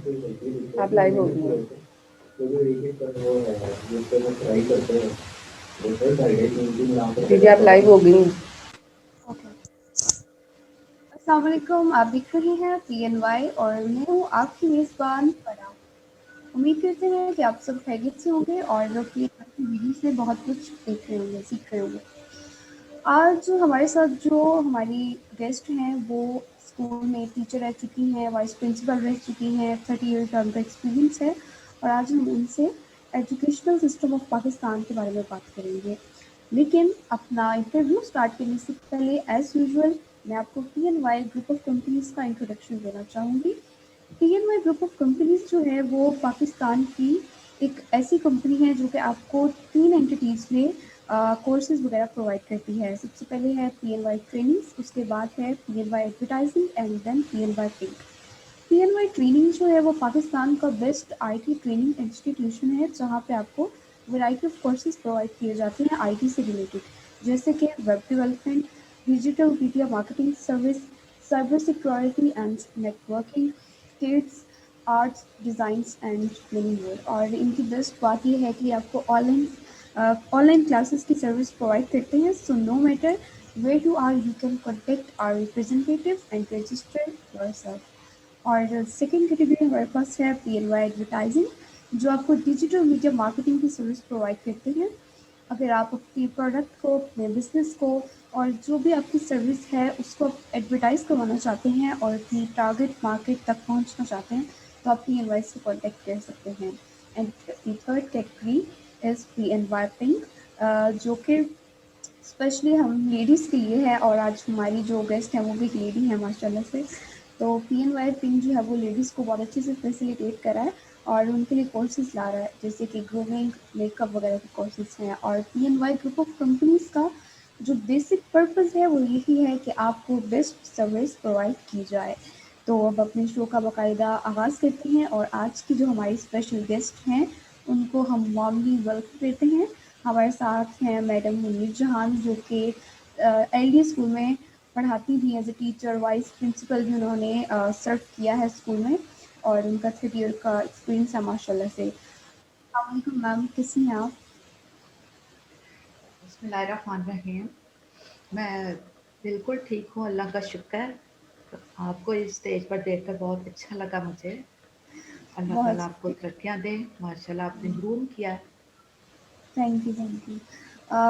आप लाइव हो गई हैं। दीदी आप लाइव हो गई हैं। ओके। अस्सलाम वालेकुम, आप देख रहे हैं PNY और मैं हूँ आपकी मेज़बान फराह। उम्मीद करते हैं कि आप सब खैरियत से होंगे और PNY की वीडियो से बहुत कुछ देख रहे होंगे, सीख रहे होंगे। आज हमारे साथ जो हमारी गेस्ट हैं वो स्कूल में टीचर रह चुकी हैं, वाइस प्रिंसिपल रह चुकी हैं, 30 ईयर का उनका एक्सपीरियंस है और आज हम उनसे एजुकेशनल सिस्टम ऑफ पाकिस्तान के बारे में बात करेंगे। लेकिन अपना इंटरव्यू स्टार्ट करने से पहले एज यूजुअल मैं आपको PNY ग्रुप ऑफ कंपनीज का इंट्रोडक्शन देना चाहूँगी। PNY ग्रुप ऑफ कंपनीज जो है वो पाकिस्तान की एक ऐसी कंपनी है जो कि आपको 3 एंटिटीज़ में कोर्सेज वगैरह प्रोवाइड करती है। सबसे पहले है PNY ट्रेनिंग्स, उसके बाद है PNY advertising and then PNY pink. PNY training जो है वो पाकिस्तान का बेस्ट IT ट्रेनिंग इंस्टीट्यूशन है जहाँ पे आपको वैरायटी ऑफ कोर्सेज प्रोवाइड किए जाते हैं IT से रिलेटेड, जैसे कि web development, digital media marketing service, cyber security and networking, kids, arts, designs and many more. और इनकी बेस्ट बात ये है कि आपको ऑनलाइन क्लासेस की सर्विस प्रोवाइड करते हैं, so no matter where you are you can contact our representative and register yourself. और सेकेंड कैटेगरी हमारे पास है PNY एडवर्टाइजिंग, जो आपको डिजिटल मीडिया मार्केटिंग की सर्विस प्रोवाइड करते हैं। अगर आप अपने प्रोडक्ट को, अपने बिजनेस को और जो भी आपकी सर्विस है उसको एडवर्टाइज़ करवाना चाहते हैं और अपनी टारगेट मार्केट तक पहुंचना चाहते हैं तो आप PNY से कॉन्टेक्ट कर सकते हैं। And the third category is PNY pink, जो कि स्पेशली हम लेडीज़ के लिए है और आज हमारी जो गेस्ट हैं वो भी एक लेडी है माशाल्लाह से। तो PNY पिंक जो है वो लेडीज़ को बहुत अच्छे से फैसिलिटेट करा है और उनके लिए कोर्सेज ला रहा है, जैसे कि ग्रूमिंग, मेकअप वगैरह के कोर्सेज हैं। और PNY ग्रुप ऑफ कंपनीज का जो बेसिक पर्पज़ है वो यही है कि आपको बेस्ट सर्विस प्रोवाइड की जाए। तो अब अपने शो का बाकायदा आगाज़ करते हैं और आज की जो हमारी स्पेशल गेस्ट हैं उनको हम वार्मली वेलकम करते हैं। हमारे साथ हैं मैडम मुनीर जहान, जो कि LD स्कूल में पढ़ाती थी as a teacher, vice principal भी उन्होंने सर्व किया है स्कूल में और उनका 30 ईयर का एक्सपीरियंस है माशाल्लाह से। अस्सलाम वालेकुम मैम, कैसी हैं आप? बिस्मिल्लाहिर्रहमानिर्रहीम। मैं बिल्कुल ठीक हूँ, अल्लाह का शुक्र है। आपको इस स्टेज पर देखकर बहुत अच्छा लगा मुझे। अल्लाह बहुत ताला आपको शुक्रिया। तरक्कियाँ दे। माशाल्लाह आपने ग्रूम किया है। Thank you, thank you.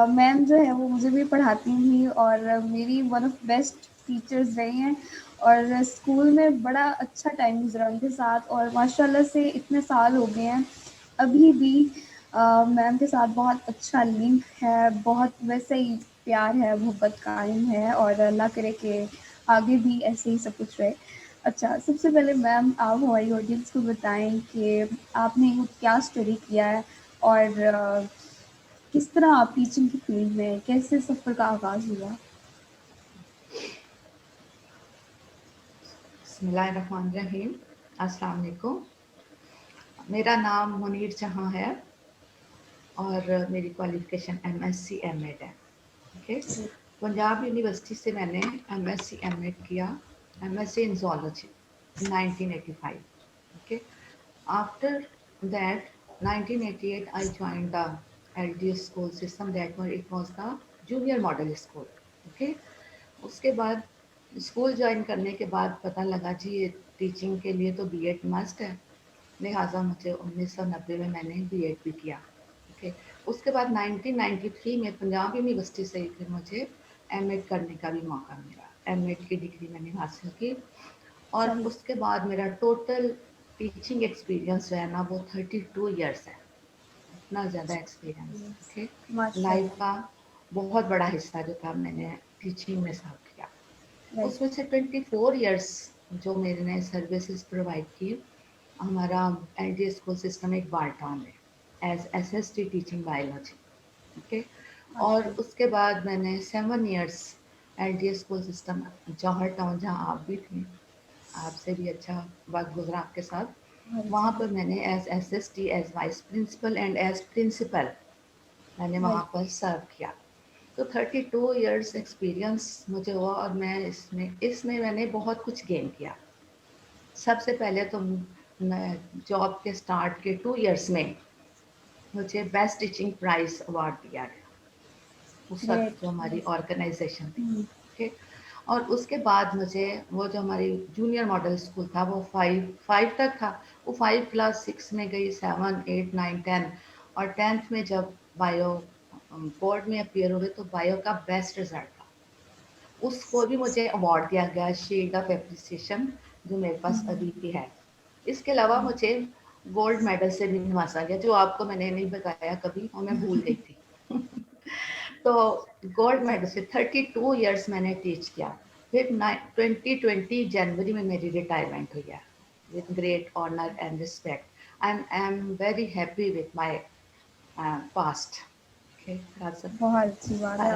Ma'am जो है वो मुझे भी पढ़ाती थी और मेरी वन ऑफ बेस्ट टीचर्स रही हैं और स्कूल में बड़ा अच्छा टाइम गुजरा उनके साथ और माशाल्लाह से इतने साल हो गए हैं अभी भी मैम के साथ बहुत अच्छा लिंक है, बहुत वैसे ही प्यार है, मोहब्बत कायम है और अल्लाह करे कि आगे भी ऐसे ही सब कुछ रहे। अच्छा, सबसे पहले मैम आप हमारी ऑडियंस को बताएं कि आपने वो क्या स्टडी किया है और किस तरह आप टीचिंग की फील्ड में, कैसे सफ़र का आगाज़ हुआ? बिस्मिल्लाहिर्रहमानिर्रहीम। अस्सलाम वालेकुम। मेरा नाम मुनीर जहाँ है और मेरी क्वालिफ़िकेशन MSc M.Ed है। ओके। पंजाब यूनिवर्सिटी से मैंने MSc M.Ed किया, MSc in zoology 1985। Okay. After that, 1988, I joined the LDS school system. That was it was the junior model school. Okay. उसके बाद स्कूल ज्वाइन करने के बाद पता लगा जी ये टीचिंग के लिए तो बीएड मस्ट है। लिहाजा मुझे 1990 में मैंने बीएड भी किया। ओके। उसके बाद 1993 में पंजाब यूनिवर्सिटी से फिर मुझे एमएड करने का भी मौका मिला। एमएड की डिग्री मैंने हासिल की और सही। उसके बाद मेरा टोटल टीचिंग एक्सपीरियंस जो है ना वो 32 ईयर्स है। इतना ज़्यादा एक्सपीरियंस। ओके। लाइफ माशाल्लाह। का बहुत बड़ा हिस्सा जो था मैंने टीचिंग में सर्व किया। राइट। उसमें से 24 ईयर्स जो मैंने सर्विसेज प्रोवाइड की। हमारा एलडी स्कूल सिस्टम एक बार टाउन है as SST teaching biology. Okay. और माशाल्लाह। उसके बाद मैंने 7 years LD school system Johar town, जहाँ आप भी थी, आपसे भी अच्छा वक्त गुजरा आपके साथ। हाँ वहाँ जी। पर मैंने as SST, as vice principal and as principal मैंने वहाँ राइट। पर सर्व किया। तो 32 ईयर्स एक्सपीरियंस मुझे हुआ और मैं इसमें इसमें मैंने बहुत कुछ गेन किया। सबसे पहले तो जॉब के स्टार्ट के 2 इयर्स में मुझे बेस्ट टीचिंग प्राइज अवार्ड दिया गया उस वक्त जो ग्रेट। हमारी ऑर्गेनाइजेशन थी। हम्म। ओके। और उसके बाद मुझे वो जो हमारी जूनियर मॉडल स्कूल था वो फाइव तक था, वो 5 क्लास 6 में गई, 7 8 9 10, और 10th में जब बायो बोर्ड में अपियर हुए तो बायो का बेस्ट रिजल्ट था, उसको भी मुझे अवार्ड दिया गया, शील्ड ऑफ एप्रिसिएशन, जो मेरे पास अभी भी है। इसके अलावा मुझे गोल्ड मेडल से भी नवाजा गया, जो आपको मैंने नहीं बताया कभी और मैं भूल गई थी। तो गोल्ड मेडल से 32 इयर्स मैंने टीच किया। फिर 2020 जनवरी में मेरी रिटायरमेंट हुई है with great honour and respect, and I am very happy with my past. बहुत अच्छी बात है।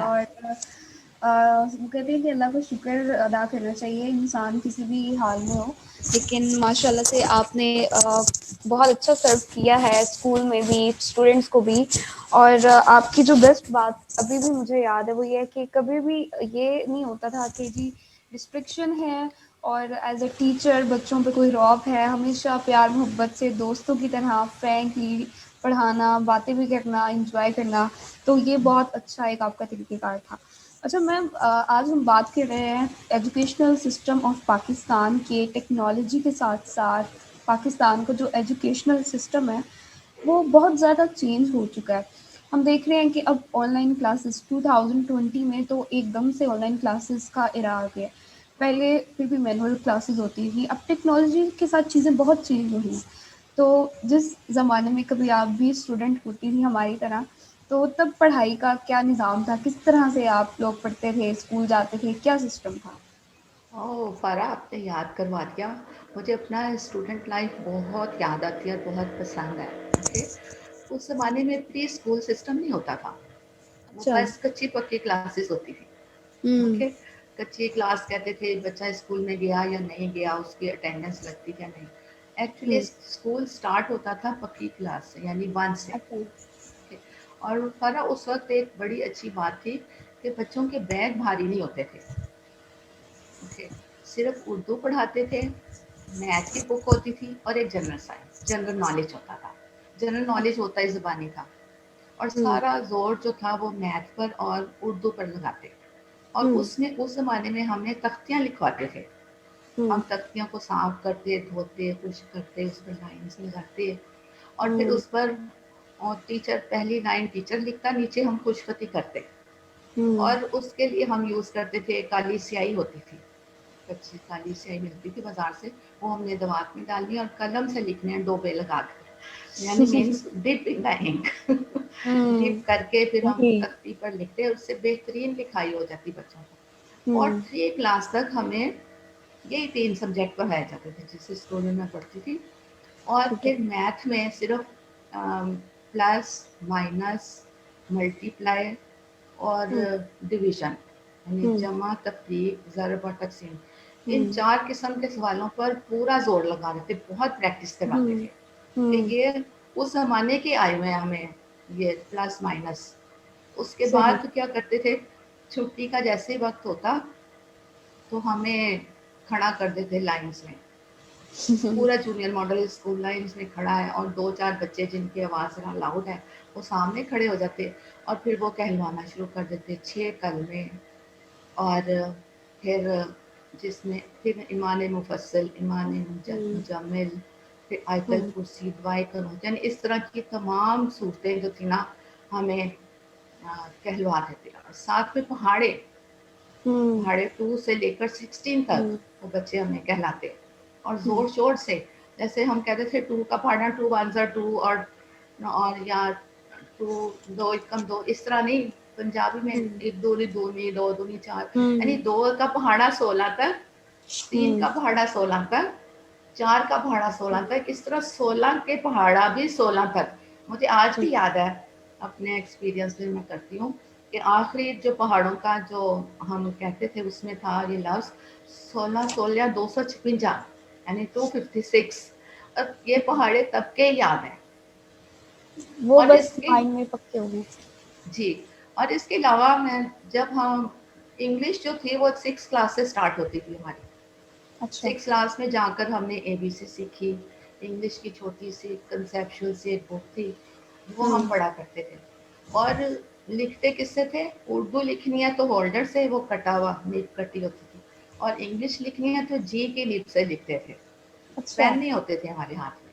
और वो कहते हैं कि अल्लाह का शुक्र अदा करना चाहिए इंसान किसी भी हाल में हो, लेकिन माशाल्लाह से आपने बहुत अच्छा सर्व किया है स्कूल में भी, स्टूडेंट्स को भी। और आपकी जो बेस्ट बात अभी भी मुझे याद है वो ये है कि कभी भी ये नहीं होता था कि जी रिस्ट्रिक्शन है और एज अ टीचर बच्चों पे कोई रौब है, हमेशा प्यार मोहब्बत से दोस्तों की तरह फ्रैंकली पढ़ाना, बातें भी करना, एंजॉय करना। तो ये बहुत अच्छा एक आपका तरीक़ेकार था। अच्छा मैम, आज हम बात कर रहे हैं एजुकेशनल सिस्टम ऑफ पाकिस्तान के। टेक्नोलॉजी के साथ-साथ पाकिस्तान का जो एजुकेशनल सिस्टम है, वो बहुत ज़्यादा चेंज हो चुका है। हम देख रहे हैं कि अब ऑनलाइन क्लासेस 2020 में तो एकदम से ऑनलाइन क्लासेस का एरा आ गया। पहले फिर भी मैनुअल क्लासेस होती थी, अब टेक्नोलॉजी के साथ चीज़ें बहुत चेंज हुई हैं। तो जिस ज़माने में कभी आप भी स्टूडेंट होती थी हमारी तरह, तो तब पढ़ाई का क्या निज़ाम था? किस तरह से आप लोग पढ़ते थे, स्कूल जाते थे, क्या सिस्टम था? ओह फारा, आपने याद करवा दिया। मुझे अपना स्टूडेंट लाइफ बहुत याद आती है और बहुत पसंद है। ओके। उस ज़माने में प्री स्कूल सिस्टम नहीं होता था, वो अच्छा। बस कच्ची पक्की क्लासेस होती थी। हुँ। ओके। कच्ची क्लास कहते थे, बच्चा स्कूल में गया या नहीं गया, उसकी अटेंडेंस लगती या नहीं। एक्चुअली हुँ। स्कूल स्टार्ट होता था पक्की क्लास से, यानी 1 से। अच्छा। ओके। और फारा, उस वक्त एक बड़ी अच्छी बात थी कि बच्चों के बैग भारी नहीं होते थे। ओके। सिर्फ उर्दू पढ़ाते थे, मैथ की बुक होती थी और एक जनरल साइंस, जनरल नॉलेज होता था। जनरल नॉलेज होता ही ज़बानी था, और हुँ। सारा जोर जो था वो मैथ पर और उर्दू पर लगाते। और हुँ। उसमें उस ज़माने में हमने तख्तियाँ लिखवाते थे। हुँ। हम तख्तियों को साफ करते, धोते, खुश करते, उस पर लाइन्स लगाते, और फिर हुँ। उस पर टीचर, पहली लाइन टीचर लिखता, नीचे हम खुशखती करते। हुँ। और उसके लिए हम यूज़ करते थे, काली स्याही होती थी, कच्ची काली स्याही मिलती थी बाजार से, वो हमने दवात में डालनी और कलम से लिखने हैं डोबे लगा कर, यानी means dip in the ink. Dip हुँ। करके फिर हम वही। तख्ती पर लिखते, उससे बेहतरीन लिखाई हो जाती बच्चों को। और हुँ। 3 क्लास तक हमें यही 3 सब्जेक्ट पढ़ाए जाते थे जिस स्कूल में मैं पढ़ती थी। और ठीक है। फिर मैथ में सिर्फ प्लस, माइनस, मल्टीप्लाई और हुँ। डिवीजन, यानी हुँ। जमा, तफरीक, ज़रब और तकसीम, इन हुँ। 4 किस्म के सवालों पर पूरा जोर लगा देते, बहुत प्रैक्टिस करवाते हुँ। थे कि हुँ। ये उस ज़माने के आए हुए हैं हमें, ये प्लस माइनस। उसके सही। बाद क्या करते थे, छुट्टी का जैसे ही वक्त होता तो हमें खड़ा कर देते लाइन्स में, पूरा जूनियर मॉडल स्कूल लाइन्स में खड़ा है, और 2-4 बच्चे जिनकी आवाज़ ज़रा लाउड है वो सामने खड़े हो जाते, और फिर वो कहलवाना शुरू कर देते 6 कलमे। और फिर जिसमें फिर ईमान मुफस्सल, ईमान हुँ। मुजम्मिल, फिर आयतल हुँ। कुर्सी, दुआए कुनूत, यानी इस तरह की तमाम सूरतें जो थी ना, हमें कहलवा देते। और साथ में पहाड़े, हुँ। पहाड़े 2 से लेकर 16 तक हुँ। वो बच्चे हमें कहलाते, और हुँ। ज़ोर शोर से, जैसे हम कहते थे 2 का पहाड़ा 2 1 ज़ा 2, और या 2 2 एकम 2, इस तरह नहीं, पंजाबी में हुँ। 1 दूनी दूनी, 2 दूनी 4, यानी हुँ। 2 का पहाड़ा 16 तक, 3 हुँ। का पहाड़ा 16 तक, 4 का पहाड़ा 16 तक, इस तरह 16 के पहाड़ा भी 16 तक। मुझे आज भी याद है, अपने एक्सपीरियंस में मैं करती हूँ कि आखिरी जो पहाड़ों का जो हम कहते थे उसमें था ये लफ्ज़ 16 16 256, यानी 256। अब ये पहाड़े तब के याद हैं। वो और बस इसके, माइंड में पक्के हो गए। जी, और इसके अलावा मैं, जब हम इंग्लिश जो थी वो 6 क्लास से स्टार्ट होती थी हमारी। अच्छा। 6 क्लास में जाकर हमने एबीसी सीखी, इंग्लिश की छोटी सी कंसेप्चुअल सी एक बुक थी, वो हम पढ़ा करते थे। और लिखते किससे थे? उर्दू लिखनी है तो होल्डर से, वो कटा हुआ निब कटी होती थी, और इंग्लिश लिखनी है तो जी की निब से लिखते थे। अच्छा। पेन नहीं होते थे हमारे हाथ में।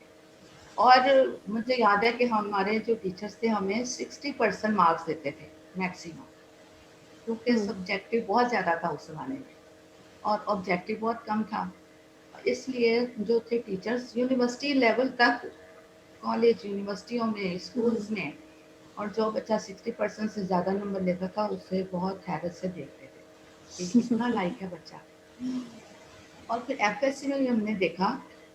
और मुझे याद है कि हमारे जो टीचर्स थे हमें 60% मार्क्स देते थे मैक्सिमम, क्योंकि सब्जेक्टिव बहुत ज़्यादा था उस जमाने में और ऑब्जेक्टिव बहुत कम था। इसलिए जो थे टीचर्स यूनिवर्सिटी लेवल तक, कॉलेज यूनिवर्सिटियों में, स्कूल्स में, और जो बच्चा 60% से ज़्यादा नंबर लेता था उसे बहुत हैरत से देखते थे कि कितना लाइक है बच्चा। और फिर एफएससी में भी हमने देखा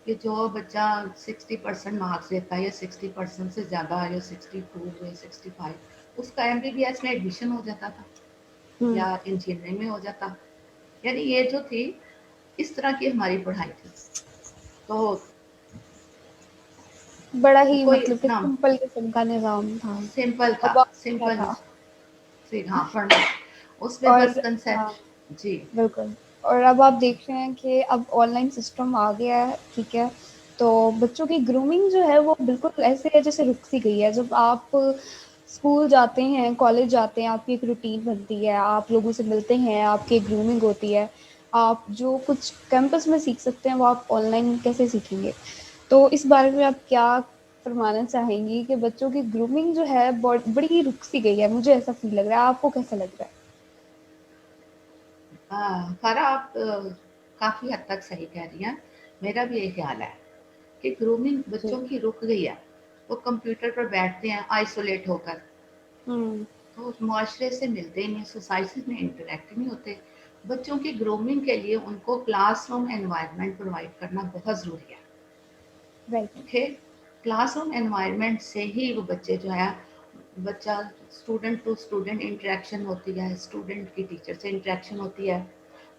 कि जो बच्चा 60% मार्क्स लेता है या 60% से ज़्यादा या 62 या 65, उसका एमबीबीएस में एडमिशन हो जाता था या इंजीनियरिंग में हो जाता। यानी ये जो थी, इस तरह की हमारी पढ़ाई थी। तो बड़ा ही कोई मतलब कि इतना सिंपल किस्म का निज़ाम था। सिंपल था, अब आप क्या सिंपल था? से हाँ पढ़ना, उसमें और बस हाँ, कंसेप्ट। जी बिल्कुल। और अब आप देख रहे हैं कि अब ऑनलाइन सिस्टम आ गया है, ठीक है? तो बच्चों की ग्रूमिंग जो है वो बिल्कुल ऐसे है जैसे रुक सी गई है। जब आप स्कूल जाते हैं, कॉलेज जाते हैं, आपकी एक रूटीन बनती है, आप लोगों से मिलते हैं, आपकी एक ग्रूमिंग होती है। आप जो कुछ कैंपस में सीख सकते हैं वो आप ऑनलाइन कैसे सीखेंगे? तो इस बारे में आप क्या फरमाना चाहेंगी कि बच्चों की ग्रूमिंग जो है बड़ी ही रुक सी गई है? मुझे ऐसा फ़ील लग रहा है, आपको कैसा लग रहा है? फारा, आप काफ़ी हद तक सही कह रही हैं। मेरा भी यही ख्याल है कि ग्रूमिंग जी। बच्चों की रुक गई है। वो कंप्यूटर पर बैठते हैं आइसोलेट होकर, हुँ। तो उस मुआशरे से मिलते ही नहीं, सोसाइटी में इंटरेक्ट नहीं होते। बच्चों की ग्रूमिंग के लिए उनको क्लासरूम एनवायरनमेंट प्रोवाइड करना बहुत ज़रूरी है। राइट। ओके, क्लासरूम एनवायरनमेंट से ही वो बच्चे जो है, बच्चा स्टूडेंट टू स्टूडेंट इंटरेक्शन होती है, स्टूडेंट की टीचर से इंटरेक्शन होती है,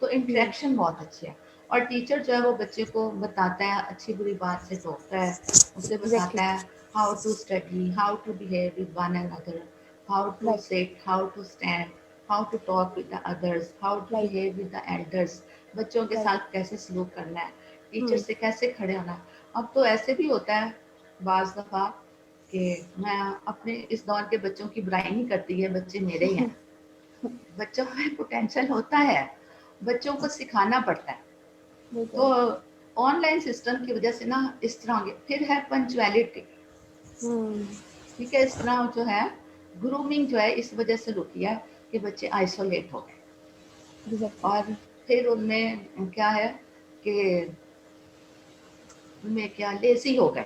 तो हुँ। इंटरेक्शन बहुत अच्छी है। और टीचर जो है वो बच्चे को बताता है, अच्छी बुरी बात से टोकता है, उसे एग्ज़ैक्टली। बताता है how to study, how to behave with one another, how to write, sit, how to stand, how to talk with the others, how to write, behave with the elders, बच्चों के राइट। साथ कैसे सलूक करना है, teacher हुँ। से कैसे खड़े होना है। अब तो ऐसे भी होता है बाज़ दफ़ा कि मैं अपने इस दौर के बच्चों की बुराई नहीं करती है, बच्चे मेरे ही हैं। बच्चों में पोटेंशियल होता है, बच्चों को सिखाना पड़ता है। तो बिल्कुल। ऑनलाइन सिस्टम की वजह से ना इस तरह के, फिर है पंक्चुअलिटी। हुँ। ठीक है, इस तरह जो है ग्रूमिंग जो है इस वजह से रुकी है कि बच्चे आइसोलेट हो गए। एग्ज़ैक्टली। और फिर उनमें क्या है कि उनमें क्या लेज़ी हो गए।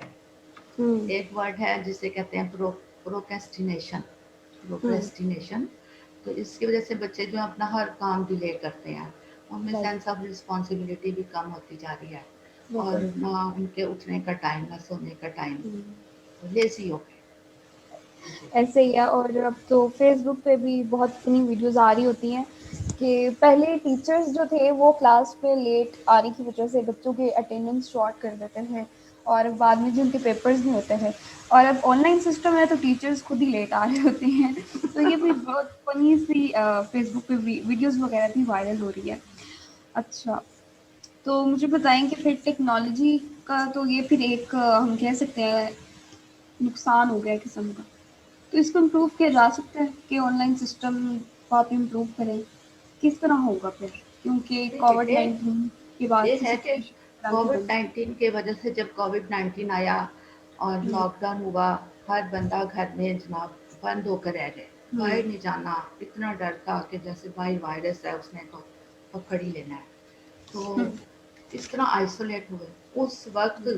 हुँ। एक वर्ड है जिसे कहते हैं प्रोक्रेस्टिनेशन, हुँ। प्रोक्रेस्टिनेशन। तो इसकी वजह से बच्चे जो अपना हर काम डिले करते हैं, उनमें राइट, सेंस ऑफ रिस्पॉन्सिबिलिटी भी कम होती जा रही है, और बिल्कुल। ना उनके उठने का टाइम, ना सोने का टाइम, हुँ। लेजी हो गए। जी ऐसे ही है। और अब तो फ़ेसबुक पे भी बहुत इतनी वीडियोज़ आ रही होती हैं कि पहले टीचर्स जो थे वो क्लास में लेट आने की वज़ह से बच्चों के अटेंडेंस शॉर्ट कर देते थे और बाद में जो उनके पेपर्स नहीं होते हैं। और अब ऑनलाइन सिस्टम है तो टीचर्स खुद ही लेट आ रहे होते हैं। तो ये भी बहुत फ़नी सी फ़ेसबुक पे वीडियोज़ वग़ैरह भी वायरल हो रही है। अच्छा, तो मुझे बताएँ कि फिर टेक्नोलॉजी का तो ये फिर एक हम कह सकते हैं नुकसान हो गया किस्म का। तो इसको इम्प्रूव किया जा सकता है कि ऑनलाइन सिस्टम को आप इम्प्रूव करें। किस तरह होगा फिर? क्योंकि देखिए, कोविड-19 के बाद ये से है कि सिचुएशन इस तरह की कोविड बन गई। 19 की वजह से, जब कोविड 19 आया और हुँ, लॉकडाउन हुआ, हर बंदा घर में जनाब बंद होकर रह गए, हुँ, बाहर नहीं जाना। इतना डर था कि जैसे भाई वायरस है, उसने तो पकड़ ही लेना है। हुँ, तो इस तरह आइसोलेट हुए। उस वक्त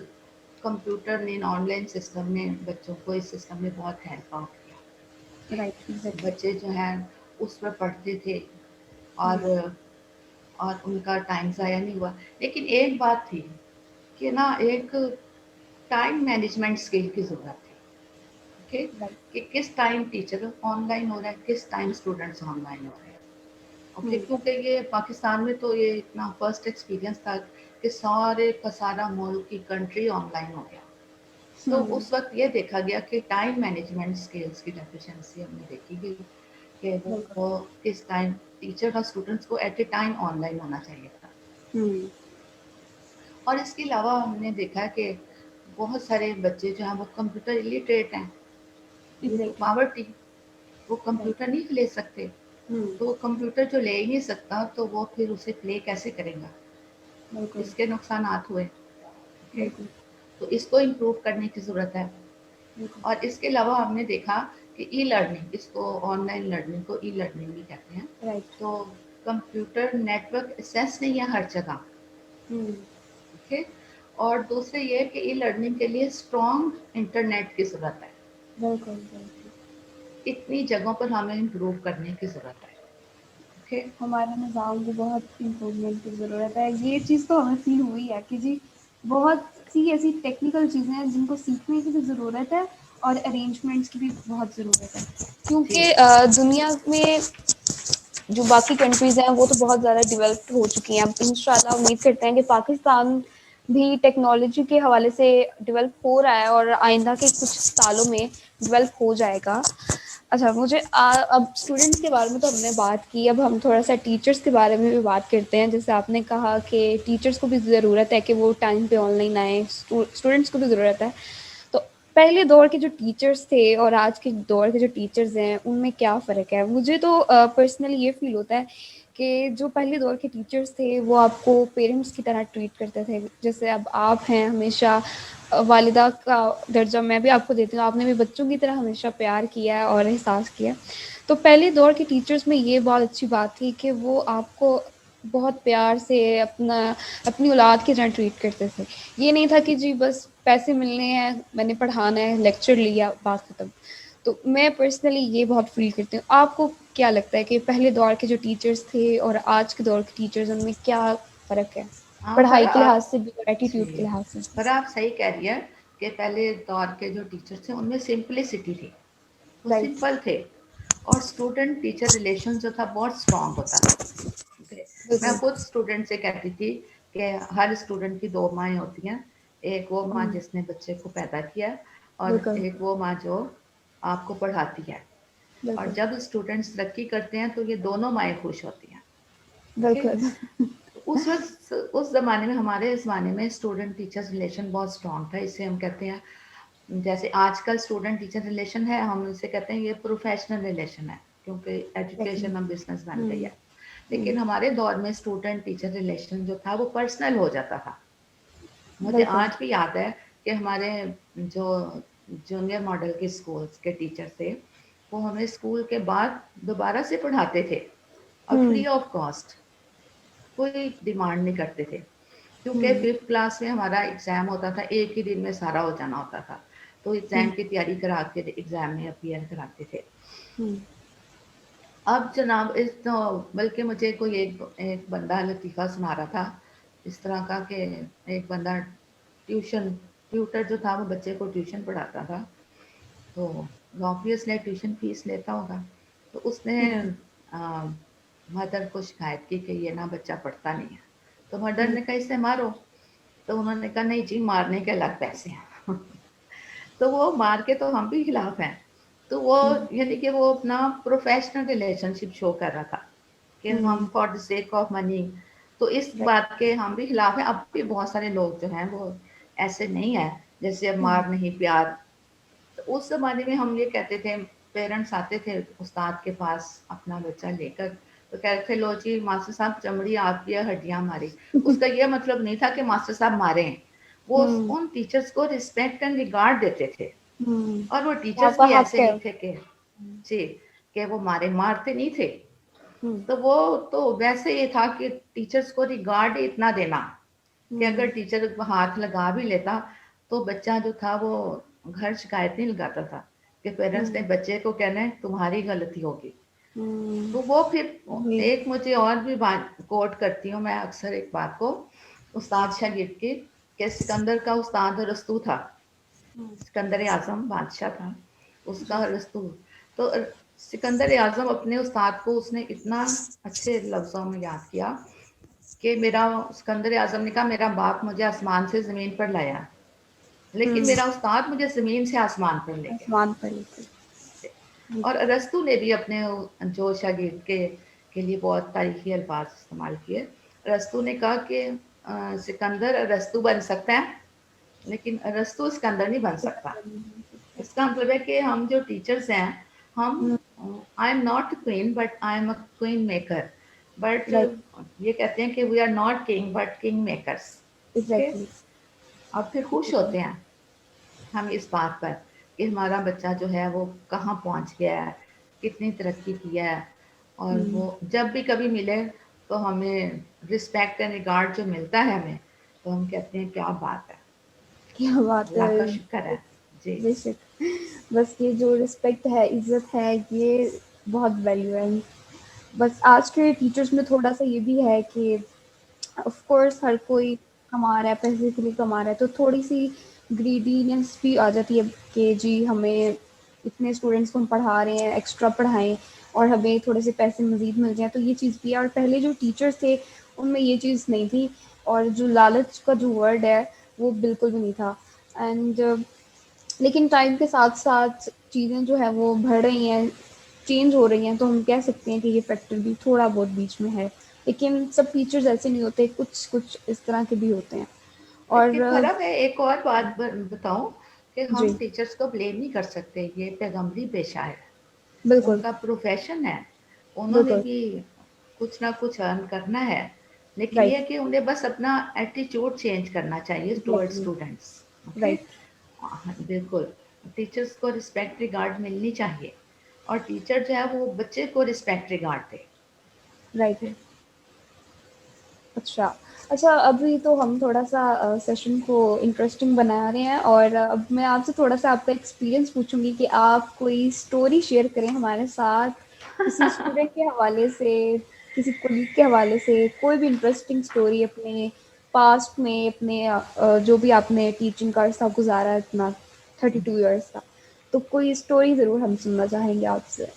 कंप्यूटर ने, ऑनलाइन सिस्टम ने बच्चों को इस सिस्टम में बहुत हेल्प आउट किया। Right, exactly. बच्चे जो हैं उस पर पढ़ते थे, हुँ, और उनका टाइम ज़ाया नहीं हुआ। लेकिन एक बात थी कि ना, एक टाइम मैनेजमेंट स्किल की ज़रूरत थी। Okay, right. कि किस टाइम टीचर ऑनलाइन हो रहा है, किस टाइम स्टूडेंट्स ऑनलाइन हो रहे हैं। ओके, हुँ, क्योंकि ये पाकिस्तान में तो ये इतना फर्स्ट एक्सपीरियंस था कि सारे का सारा मुल्क की कंट्री ऑनलाइन हो गया। तो हुँ, उस वक्त ये देखा गया कि टाइम मैनेजमेंट स्किल्स की डेफिशिएंसी हमने देखी गई कि बिल्कुल। वो किस टाइम टीचर का स्टूडेंट्स को एट ए टाइम ऑनलाइन होना चाहिए था। हुँ, और इसके अलावा हमने देखा है कि बहुत सारे बच्चे जो हैं वो कंप्यूटर इलिटरेट हैं, एग्जैक्टली। पावर्टी, वो कंप्यूटर नहीं ले सकते। तो वो कंप्यूटर जो ले ही नहीं सकता तो वो फिर उसे प्ले कैसे करेगा, बिल्कुल इसके नुकसानात हुए। ओके, बिल्कुल तो इसको इम्प्रूव करने की ज़रूरत है। बिल्कुल। और इसके अलावा हमने देखा कि ई लर्निंग, इसको ऑनलाइन लर्निंग को ई लर्निंग भी कहते हैं। राइट। तो कंप्यूटर नेटवर्क एक्सेस नहीं है हर जगह। ओके, और दूसरे ये कि ई लर्निंग के लिए स्ट्रॉन्ग इंटरनेट की ज़रूरत है। बिल्कुल बिल्कुल। इतनी जगहों पर हमें इम्प्रूव करने की ज़रूरत है। ओके, हमारे निज़ाम को बहुत इम्प्रूवमेंट की ज़रूरत है। ये चीज़ तो हमें फ़ील हुई है कि जी बहुत सी ऐसी टेक्निकल चीज़ें हैं जिनको सीखने की भी ज़रूरत है और अरेंजमेंट्स की भी बहुत ज़रूरत है, जी क्योंकि दुनिया में जो बाकी कंट्रीज़ हैं वो तो बहुत ज़्यादा डेवलप्ड हो चुकी हैं। अब इंशाल्लाह उम्मीद करते हैं कि पाकिस्तान भी टेक्नोलॉजी के हवाले से डेवलप हो रहा है और आइंदा के कुछ सालों में डेवलप हो जाएगा। अच्छा, मुझे अब स्टूडेंट्स के बारे में तो हमने बात की, अब हम थोड़ा सा टीचर्स के बारे में भी बात करते हैं। जैसे आपने कहा कि टीचर्स को भी ज़रूरत है कि वो टाइम पे ऑनलाइन आएँ, स्टूडेंट्स को भी ज़रूरत है। तो पहले दौर के जो टीचर्स थे और आज के दौर के जो टीचर्स हैं, उनमें क्या फ़र्क है? मुझे तो पर्सनली ये फ़ील होता है कि जो पहले दौर के टीचर्स थे, वो आपको पेरेंट्स की तरह ट्रीट करते थे। जैसे अब आप हैं, हमेशा वालिदा का दर्जा मैं भी आपको देती हूँ, आपने भी बच्चों की तरह हमेशा प्यार किया है और एहसास किया है। तो पहले दौर के टीचर्स में ये बहुत अच्छी बात थी कि वो आपको बहुत प्यार से अपनी औलाद की तरह ट्रीट करते थे। ये नहीं था कि जी बस पैसे मिलने हैं, मैंने पढ़ाना है, लेक्चर लिया, बात खत्म। तो मैं पर्सनली ये बहुत फ़ील करती हूँ। आपको क्या लगता है कि पहले दौर के जो टीचर्स थे और आज के दौर के टीचर्स, उनमें क्या फ़र्क है? हाँ, पर पढ़ाई के लिहाज आप से भी और एटीट्यूड के जी, लिहाज से पर भी। आप सही कह रही हैं कि पहले दौर के जो टीचर थे उनमें सिंपलिसिटी थी, वो राइट। सिंपल थे, और स्टूडेंट टीचर रिलेशन जो था बहुत स्ट्रांग होता था। ओके, मैं बिल्कुल। खुद स्टूडेंट से कहती थी कि हर स्टूडेंट की दो माएँ होती हैं, एक वो माँ जिसने बच्चे को पैदा किया और बिल्कुल एक वो माँ जो आपको पढ़ाती है। और बिल्कुल जब स्टूडेंट्स तरक्की करते हैं तो ये दोनों माएँ खुश होती हैं। ओके, बिल्कुल। उस वक़्त उस ज़माने में, हमारे ज़माने में स्टूडेंट टीचर्स रिलेशन बहुत स्ट्रॉन्ग था। इसे हम कहते हैं, जैसे आजकल स्टूडेंट टीचर रिलेशन है, हम इसे कहते हैं ये प्रोफ़ेशनल रिलेशन है, क्योंकि एग्जैक्टली। एजुकेशन अब बिज़नेस बन गई हम्म है। लेकिन हमारे दौर में स्टूडेंट टीचर रिलेशन जो था वो पर्सनल हो जाता था। मुझे बिल्कुल। आज भी याद है कि हमारे जो जूनियर मॉडल के स्कूल्स के टीचर थे, वो हमें स्कूल के बाद दोबारा से पढ़ाते थे और फ्री ऑफ कॉस्ट, कोई डिमांड नहीं करते थे। क्योंकि हम्म 5th क्लास में हमारा एग्ज़ाम होता था, एक ही दिन में सारा हो जाना होता था। तो हम्म एग्ज़ाम की तैयारी करा के एग्ज़ाम में अपीयर कराते थे। हम्म अब जनाब इस तो बल्कि मुझे कोई एक एक बंदा लतीफ़ा सुना रहा था इस तरह का कि एक बंदा ट्यूशन ट्यूटर जो था वो बच्चे को ट्यूशन पढ़ाता था। तो ऑब्वियसली ट्यूशन फीस लेता होगा। तो उसने मदर को शिकायत की कि ये ना बच्चा पढ़ता नहीं है। तो मदर हम्म ने कहा इसे मारो। तो उन्होंने कहा नहीं जी, मारने के अलग पैसे हैं। तो वो मार के तो हम भी खिलाफ हैं। तो वो हम्म यानी कि वो अपना प्रोफेशनल रिलेशनशिप शो कर रहा था कि हम hmm for the sake of money. तो इस राइट। बात के हम भी खिलाफ हैं। अब भी बहुत सारे लोग जो हैं वो ऐसे नहीं है, जैसे अब हम्म मार नहीं प्यार। तो उस ज़माने में हम ये कहते थे, पेरेंट्स आते थे उस्ताद के पास अपना बच्चा लेकर, तो कहते थे लो जी मास्टर साहब चमड़ी आपकी है, हड्डियाँ हमारी। उसका ये मतलब नहीं था कि मास्टर साहब मारे हैं। वो हम्म उन टीचर्स को रिस्पेक्ट एंड रिगार्ड देते थे। और वो टीचर्स आपका भी हक ऐसे है। नहीं थे कि जी, कि वो मारते नहीं थे। हम्म तो वो तो वैसे ये था कि टीचर्स को रिगार्ड इतना देना कि हम्म अगर टीचर हाथ लगा भी लेता तो बच्चा जो था वो घर शिकायत नहीं लगाता था कि पेरेंट्स ने हम्म बच्चे को कहना है तुम्हारी गलती होगी। हम्म तो वो फिर जी। एक मुझे और भी बात कोट करती हूँ मैं अक्सर एक बात को, उस्ताद शागिर्द की, कि सिकंदर का उस्ताद रस्तू था। सिकंदर आजम बादशाह था, उसका जी। रस्तू। तो सिकंदर आजम अपने उस्ताद को उसने इतना अच्छे लफ्ज़ों में याद किया कि मेरा सिकंदर आजम ने कहा मेरा बाप मुझे आसमान से ज़मीन पर लाया, लेकिन हम्म मेरा उस्ताद मुझे ज़मीन से आसमान पर ले गया। आसमान पर लेके। और अरस्तू ने भी अपने जो शागिर्द के लिए बहुत तारीफ़ी अल्फाज इस्तेमाल किए। अरस्तू ने कहा कि सिकंदर अरस्तू बन सकता है, लेकिन रस्तू इसके अंदर नहीं बन सकता। इसका मतलब है कि हम जो टीचर्स हैं, हम I am not queen but I am a queen maker, but right, ये कहते हैं कि we are not king but king makers. Okay, exactly. अब फिर खुश होते हैं हम इस बात पर कि हमारा बच्चा जो है वो कहाँ पहुँच गया है, कितनी तरक्की किया है। और वो जब भी कभी मिले तो हमें रिस्पेक्ट एंड रिगार्ड जो मिलता है हमें, तो हम कहते हैं क्या बात है, क्या बात अल्लाह है। का शुक्र है। जी बेशक, बस ये जो रिस्पेक्ट है, इज्जत है, ये बहुत वैल्यू है। बस आज के टीचर्स में थोड़ा सा ये भी है कि ऑफ कोर्स हर कोई कमा रहा है, पैसे के लिए कमा रहा है, तो थोड़ी सी ग्रीडीनेस भी आ जाती है कि जी हमें इतने स्टूडेंट्स को हम पढ़ा रहे हैं, एक्स्ट्रा पढ़ाएं और हमें थोड़े से पैसे मज़ीद मिल जाएँ, तो ये चीज़ भी है। और पहले जो टीचर्स थे उनमें ये चीज़ नहीं थी, और जो लालच का जो वर्ड है वो बिल्कुल भी नहीं था। एंड लेकिन टाइम के साथ-साथ चीज़ें जो हैं वो बढ़ रही हैं, चेंज हो रही हैं, तो हम कह सकते हैं कि ये फैक्टर भी थोड़ा बहुत बीच में है। लेकिन सब टीचर्स ऐसे नहीं होते, कुछ-कुछ इस तरह के भी होते हैं। और लेकिन फरा मैं एक और बात बताऊं कि हम जी, टीचर्स को ब्लेम नहीं कर सकते, ये पैगंबरी पेशा है, बिल्कुल, उनका प्रोफेशन है, उन्होंने बिल्कुल, भी कुछ ना कुछ अर्न करना है। लेकिन ये राइट, है कि उन्हें बस अपना एटीट्यूड चेंज करना चाहिए towards exactly, students. Okay, right, हाँ, बिल्कुल। टीचर्स को रिस्पेक्ट रिगार्ड मिलनी चाहिए, और टीचर जो है वो बच्चे को रिस्पेक्ट रिगार्ड दे। राइट। अच्छा, अच्छा, अभी तो हम थोड़ा-सा सेशन को इंटरेस्टिंग बना रहे हैं, और अब मैं आपसे थोड़ा-सा आपका एक्सपीरियंस पूछूँगी कि आप कोई स्टोरी शेयर करें हमारे साथ, किसी स्टूडेंट के हवाले से, किसी कोलीग के हवाले से, कोई भी इंटरेस्टिंग स्टोरी अपने पास्ट में, अपने जो भी आपने टीचिंग का अरसा गुज़ारा है अपना 32 इयर्स का, तो कोई स्टोरी ज़रूर हम सुनना चाहेंगे आपसे।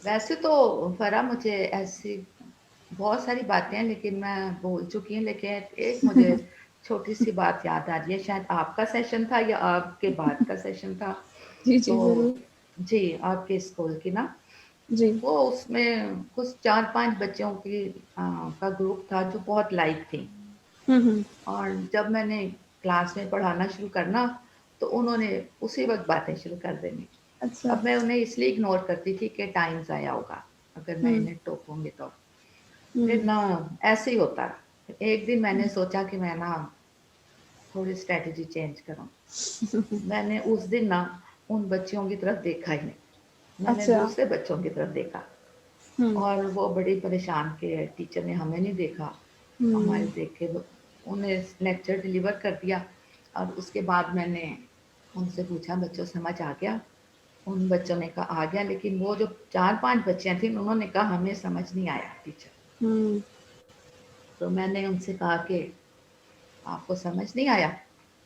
वैसे तो फरा मुझे ऐसी बहुत सारी बातें हैं, लेकिन मैं बोल चुकी हूँ। लेकिन एक मुझे छोटी सी बात याद आ रही है, शायद आपका सेशन था या आपके बाद का सेशन था। जी, तो जी, ज़रूर। जी, आपके स्कूल की ना, जी। वो उसमें कुछ 4-5 बच्चों की का ग्रुप था जो बहुत लाइक थी। हुँ, हुँ। और जब मैंने क्लास में पढ़ाना शुरू करना, तो उन्होंने उसी वक्त बातें शुरू कर देनी। अच्छा। अब मैं उन्हें इसलिए इग्नोर करती थी कि टाइम ज़ाया होगा अगर मैं हुँ, इन्हें टोकूंगी तो। फिर हुँ, ना ऐसे ही होता रहा। एक दिन मैंने सोचा कि मैं ना थोड़ी स्ट्रेटजी चेंज करूं। मैंने उस दिन ना उन बच्चियों की तरफ देखा ही नहीं, मैंने अच्छा। दूसरे बच्चों की तरफ देखा। हुँ, और वो बड़ी परेशान के टीचर ने हमें नहीं देखा, हमारे हुँ, देख के उन्हें लेक्चर डिलीवर कर दिया। और उसके बाद मैंने उनसे पूछा बच्चों समझ आ गया? उन बच्चों ने कहा आ गया, लेकिन वो जो 4-5 बच्चियां थी उन्होंने कहा हमें समझ नहीं आया टीचर। हुँ, तो मैंने उनसे कहा कि आपको समझ नहीं आया?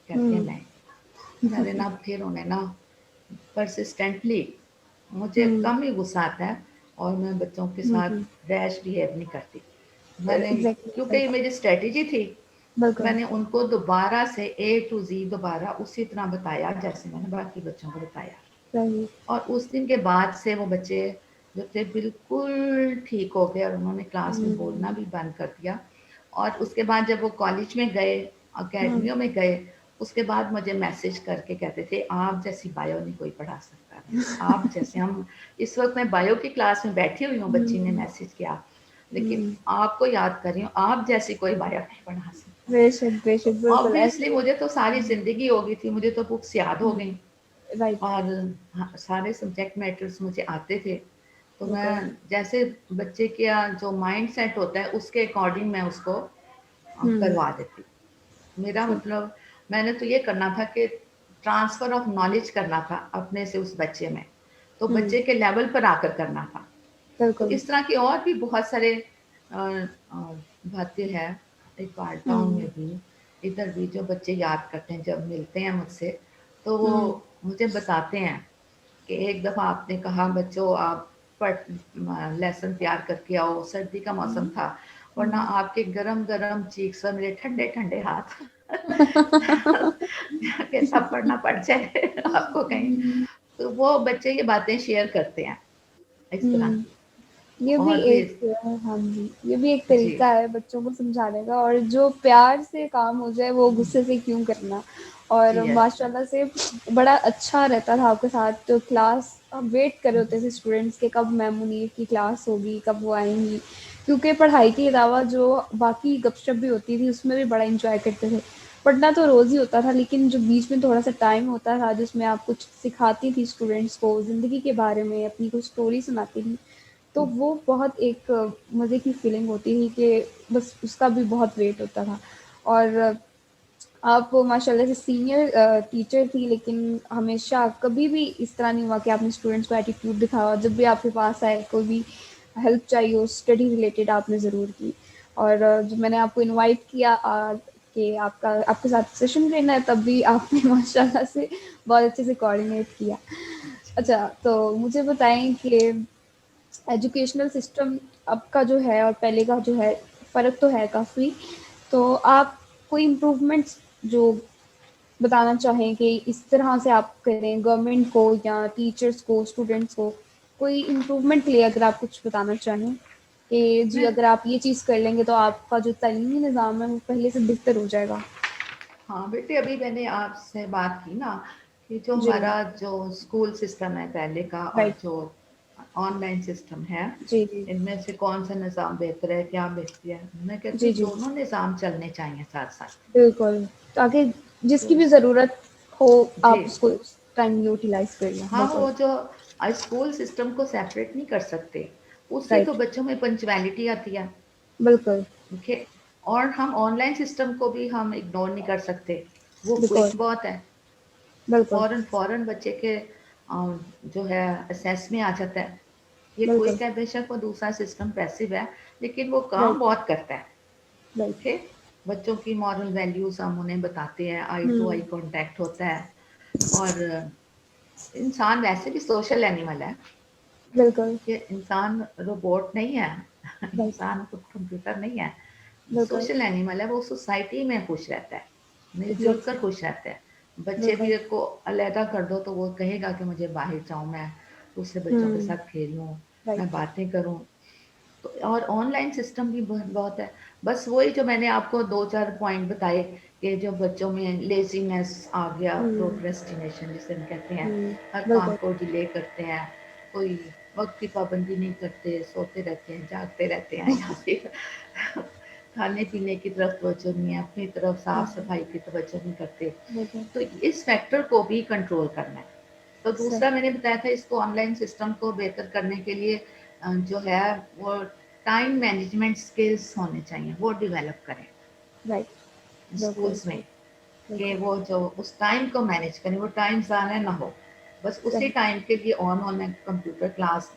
कहते हैं हुँ, नहीं। मैंने ना फिर उन्हें ना परसिस्टेंटली, मुझे हुँ, कम ही गुस्सा आता है और मैं बच्चों के हुँ, साथ हुँ। रैश बिहेव नहीं करती। मैंने, एग्ज़ैक्टली, क्योंकि ये राइट, मेरी स्ट्रेटजी थी, बिल्कुल, मैंने उनको दोबारा से ए टू जी दोबारा उसी तरह बताया जैसे मैंने बाकी बच्चों को बताया। सही। और उस दिन के बाद से वो बच्चे जो थे बिल्कुल ठीक हो गए और उन्होंने क्लास में बोलना हुँ, भी बंद कर दिया। और उसके बाद जब वो कॉलेज में गए, हुँ, अकेडमियों में गए, उसके बाद मुझे मैसेज करके कहते थे आप जैसी बायो नहीं कोई पढ़ा सकता मैम, आप जैसे हम, इस वक्त मैं बायो की क्लास में बैठी हुई हूँ, बच्ची ने हुँ, मैसेज किया, लेकिन हुँ। आपको याद कर रही हूँ, आप जैसी कोई बायो नहीं पढ़ा सकता। बेशक, तो बेशक, बिल्कुल ऑब्वियसली ऐसे। मुझे तो सारी जिंदगी हो गई थी, मुझे तो बुक्स याद हो हुँ, गई। राइट, और हाँ, सारे सब्जेक्ट मैटर्स मुझे आते थे। तो बिल्कुल। मैं जैसे बच्चे का जो माइंड सेट होता है उसके अकॉर्डिंग मैं उसको हुँ, करवा देती। मेरा ठीक। मतलब मैंने तो ये करना था कि ट्रांसफर ऑफ नॉलेज करना था अपने से उस बच्चे में, तो हुँ, बच्चे के लेवल पर आकर करना था। तो बिल्कुल। इस तरह की और भी बहुत सारे बातें हैं, एक पार्ट टाउन हुँ, में भी, इधर भी, जो बच्चे याद करते हैं जब मिलते हैं मुझसे, तो वो हुँ, मुझे बताते हैं कि एक दफ़ा आपने कहा बच्चों आप पढ़ लेसन तैयार करके आओ, सर्दी का मौसम हुँ, था, वरना हुँ। आपके गरम गरम चीक्स और मेरे ठंडे ठंडे हाथ जाके थप्पड़ ना पड़ जाए आपको कहीं। हुँ, तो वो बच्चे ये बातें शेयर करते हैं इस तरह हुँ। की। ये भी और भी। एक हाँ जी, ये भी एक जी तरीका है बच्चों को समझाने का, और जो प्यार से काम हो जाए वो गुस्से से क्यों करना। और यस। माशाल्लाह से बड़ा अच्छा रहता था आपके साथ, तो क्लास आप वेट कर रहे होते थे स्टूडेंट्स के, कब मैम मुनीर की क्लास होगी, कब वो आएंगी, क्योंकि पढ़ाई के अलावा जो बाकी गपशप भी होती थी उसमें भी बड़ा इंजॉय करते थे। पढ़ना तो रोज ही होता था, लेकिन जो बीच में थोड़ा सा टाइम होता था जिसमें आप कुछ सिखाती थी स्टूडेंट्स को ज़िंदगी के बारे में, अपनी कुछ स्टोरी सुनाती थी, तो वो बहुत एक मज़े की फीलिंग होती थी कि बस उसका भी बहुत वेट होता था। और आप माशाल्लाह से सीनियर टीचर थी, लेकिन हमेशा कभी भी इस तरह नहीं हुआ कि आपने स्टूडेंट्स को एटीट्यूड दिखाया। जब भी आपके पास आए, कोई भी हेल्प चाहिए हो स्टडी रिलेटेड, आपने ज़रूर की। और जब मैंने आपको इनवाइट किया कि आपके साथ सेशन करना है, तब भी आपने माशाल्लाह से बहुत अच्छे से कोऑर्डिनेट किया। अच्छा, तो मुझे बताएं कि एजुकेशनल सिस्टम अब का जो है और पहले का जो है, फ़र्क तो है काफ़ी। तो आप कोई इम्प्रूवमेंट्स जो बताना चाहें कि इस तरह से आप करें गवर्नमेंट को या टीचर्स को, स्टूडेंट्स को, कोई इम्प्रूवमेंट के लिए अगर आप कुछ बताना चाहें कि जी मैं अगर आप ये चीज़ कर लेंगे तो आपका जो तालीमी निज़ाम है वो पहले से बेहतर हो जाएगा। हाँ बेटे, अभी मैंने आपसे बात की ना कि जो जी, हमारा जो स्कूल सिस्टम है पहले का और राइट। जो ऑनलाइन सिस्टम है, जी, जी। इनमें से कौन सा निज़ाम बेहतर है, क्या बेहतर है? मैं कहती जी, हूँ जी। दोनों निज़ाम चलने चाहिए साथ साथ। बिल्कुल, ताकि जिसकी तो भी ज़रूरत हो जी आप उसको उस टाइम यूटिलाइज़ कर लें। हाँ, बिल्कुल, वो जो स्कूल सिस्टम को सेपरेट नहीं कर सकते, उससे तो राइट। बच्चों में पंचुअलिटी आती है। बिल्कुल, ओके। और हम ऑनलाइन सिस्टम को भी हम इग्नोर नहीं कर सकते, वो बिल्कुल, क्विक बहुत है, बिल्कुल, फौरन फौरन बच्चे के जो है असेस में आ जाता है। ये बिल्कुल, क्विक है, बेशक वो दूसरा सिस्टम पैसिव है, लेकिन वो काम राइट, बहुत करता है। राइट। ओके। बच्चों की मॉरल वैल्यूज हम उन्हें बताते हैं, आई टू हुँ, आई कांटेक्ट होता है। और इंसान वैसे भी सोशल एनिमल है, बिल्कुल, कि इंसान रोबोट नहीं है। राइट, इंसान खुद कंप्यूटर नहीं है, बिल्कुल, सोशल एनिमल है। वो सोसाइटी में खुश रहता है, मिलजुल कर एग्ज़ैक्टली, खुश रहता है। बच्चे बिल्कुल। भी को अलहदा कर दो तो वो कहेगा कि मुझे बाहर जाऊं, मैं दूसरे बच्चों के हुँ, साथ खेलूं, मैं राइट। बातें करूं। तो और ऑनलाइन सिस्टम भी बहुत बहुत है। बस वही जो मैंने आपको दो चार पॉइंट बताए, कि जो बच्चों में लेजीनेस आ गया, हुँ, प्रोक्रेस्टिनेशन जिसे हम कहते हैं, हुँ, हर काम बिल्कुल, को डिले करते हैं, कोई वक्त की पाबंदी नहीं करते, सोते रहते हैं, जागते रहते हैं, या फिर खाने पीने की तरफ तवज्जो नहीं है, अपनी तरफ हुँ, साफ सफाई की तवज्जो नहीं करते। बिल्कुल, तो इस फैक्टर को भी कंट्रोल करना है। तो सही, दूसरा मैंने बताया था, इसको ऑनलाइन सिस्टम को बेहतर करने के लिए जो है वो टाइम मैनेजमेंट स्किल्स होने चाहिए, वो डेवलप करें राइट, बिल्कुल स्कूल्स सही, में, कि बिल्कुल, वो जो उस टाइम को मैनेज करें, वो टाइम ज़ाया ना हो। बस उसी सही, टाइम के लिए ऑन होना है कंप्यूटर क्लास,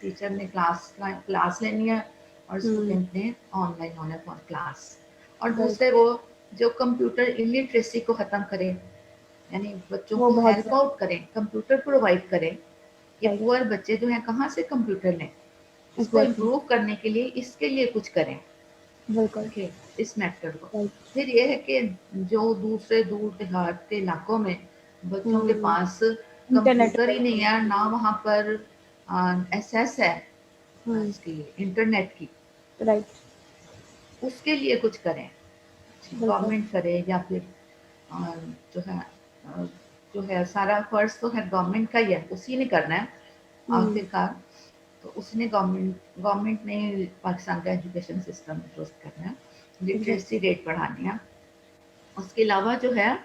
टीचर ने क्लास लेनी है और हुँ, स्टूडेंट ने ऑनलाइन होना है फॉर क्लास। और दूसरे बिल्कुल, वो जो कंप्यूटर इलिटरेसी को ख़त्म करें, यानी बच्चों वो को बहुत हेल्प ज़्यादा, आउट करें, कंप्यूटर प्रोवाइड करें। ये राइट, पुअर बच्चे जो हैं कहाँ से कंप्यूटर लें? इसको एग्ज़ैक्टली, इम्प्रूव करने के लिए इसके लिए कुछ करें। बिल्कुल, ओके। इस मेथड को। राइट, फिर ये है कि जो दूसरे दूर देहात के इलाकों में बच्चों के हुँ, पास इंटरनेट कंप्यूटर ही नहीं अवेलेबल, है, ना वहाँ पर एक्सेस है हुँ, इसकी इंटरनेट की, राइट, उसके लिए कुछ करें, बिल्कुल, गवर्नमेंट करे, या फिर अ, जो है अ, जो है सारा फर्ज तो है गवर्नमेंट का ही है, उसी ने करना है हुँ, आखिरकार। तो उसने गवर्नमेंट गवर्नमेंट ने पाकिस्तान का एजुकेशन सिस्टम दुरुस्त करना है, लिटरेसी एग्ज़ैक्टली, रेट बढ़ानी है। उसके अलावा जो है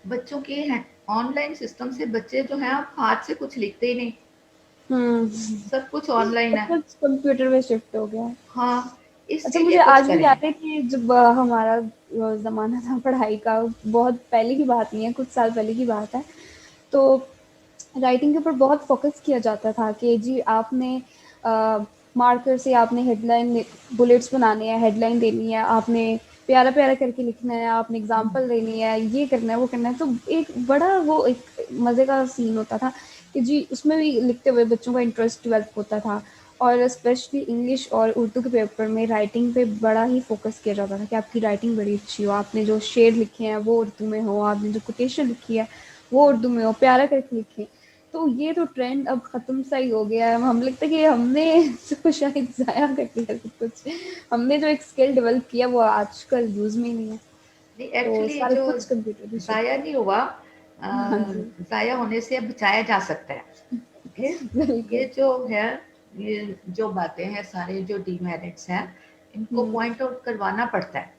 बच्चों के ऑनलाइन सिस्टम से बच्चे जो हैं अब हाथ से कुछ लिखते ही नहीं, हुँ, सब कुछ ऑनलाइन सब है। कुछ कंप्यूटर में शिफ्ट हो गया है। हाँ, अच्छा, इसके लिए मुझे कुछ आज भी करें। याद है कि जब हमारा ज़माना था पढ़ाई का, बहुत पहले की बात नहीं है, कुछ साल पहले की बात है, तो राइटिंग के ऊपर बहुत फोकस किया जाता था कि जी आपने मार्कर से आपने हेडलाइन बुलेट्स बनाने हैं, हेडलाइन देनी है, आपने प्यारा प्यारा करके लिखना है, आपने एग्जांपल देनी है, ये करना है, वो करना है। तो एक बड़ा वो एक मज़े का सीन होता था कि जी उसमें भी लिखते हुए बच्चों का इंटरेस्ट डेवलप होता था। और स्पेशली इंग्लिश और उर्दू के पेपर में राइटिंग पे बड़ा ही फोकस किया जाता था कि आपकी राइटिंग बड़ी अच्छी हो, आपने जो शेर लिखे हैं वो उर्दू में हो, आपने जो कोटेशन लिखी है वो उर्दू में हो, प्यारा करके लिखें। तो ये तो ट्रेंड अब खत्म सा ही हो गया है। हम लगता है कि हमने तो शायद ज़ाया कर दिया सब कुछ। हमने जो एक स्किल डेवलप किया वो आजकल यूज़ में ही नहीं है। नहीं, तो एक्चुअली सारा जो कुछ कंप्यूटर ही ज़ाया शिफ्ट। नहीं हुआ, हाँ जी, ज़ाया होने से बचाया जा सकता है। ओके, ये बिल्कुल। जो है, ये जो बातें हैं, सारे जो डीमेरिट्स हैं, इनको हुँ, पॉइंट आउट करवाना पड़ता है।